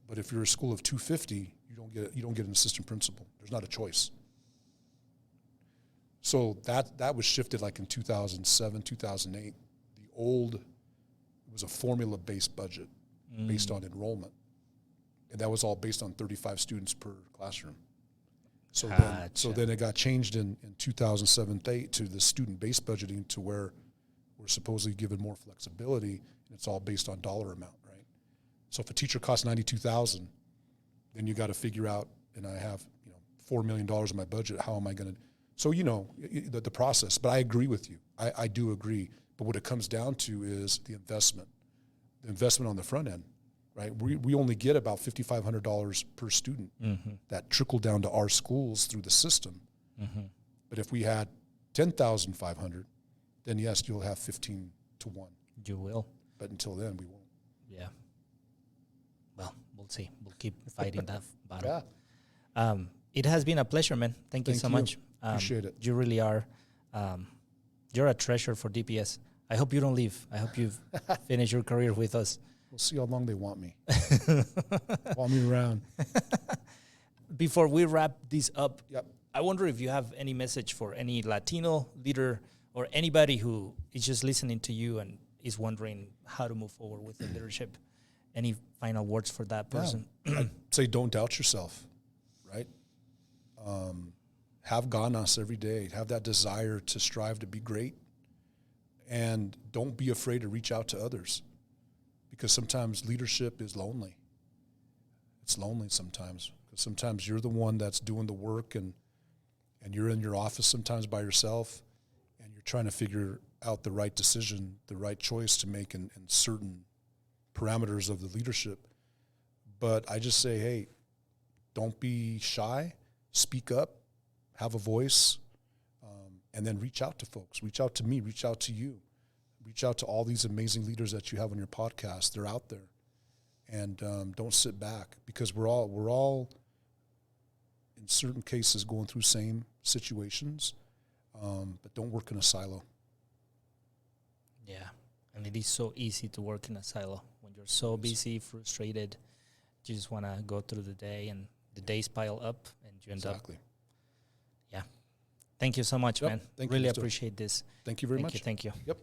But if you're a school of 250, you don't get an assistant principal. There's not a choice. So that was shifted like in 2007, 2008. It was a formula-based budget based on enrollment. And that was all based on 35 students per classroom. So then it got changed in 2007 to the student-based budgeting, to where we're supposedly given more flexibility, and it's all based on dollar amount, right? So if a teacher costs $92,000, then you got to figure out, and I have, you know, $4 million in my budget, how am I going to? So, you know, the process. But I agree with you. I do agree. But what it comes down to is the investment on the front end, right? We only get about $5,500 per student that trickle down to our schools through the system. But if we had 10,500, then yes, you'll have 15 to 1. You will. But until then, we won't. Yeah. Well, we'll see. We'll keep fighting that battle. Yeah. It has been a pleasure, man. Thank you so much. Appreciate it. You really are. You're a treasure for DPS. I hope you don't leave. I hope you've finished your career with us. We'll see how long they want me. Want me around. Before we wrap this up, I wonder if you have any message for any Latino leader or anybody who is just listening to you and is wondering how to move forward with the leadership. Any final words for that person? I'd say don't doubt yourself, right? Have ganas every day. Have that desire to strive to be great. And don't be afraid to reach out to others, because sometimes leadership is lonely. It's lonely sometimes, because sometimes you're the one that's doing the work, and you're in your office sometimes by yourself, and you're trying to figure out the right decision, the right choice to make in certain parameters of the leadership. But I just say, hey, don't be shy. Speak up. Have a voice. And then reach out to folks. Reach out to me. Reach out to you. Reach out to all these amazing leaders that you have on your podcast. They're out there. And don't sit back, because we're all in certain cases going through same situations. But don't work in a silo. Yeah. And it is so easy to work in a silo when you're so busy, frustrated. You just want to go through the day, and the days pile up, and you end up. Yeah. Thank you so much, man. Thank really you, appreciate this. Thank you very much. Thank you. Yep.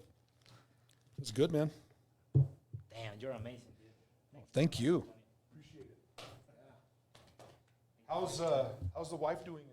It was good, man. Damn, you're amazing, dude. Thank you. Appreciate it. How's the wife doing?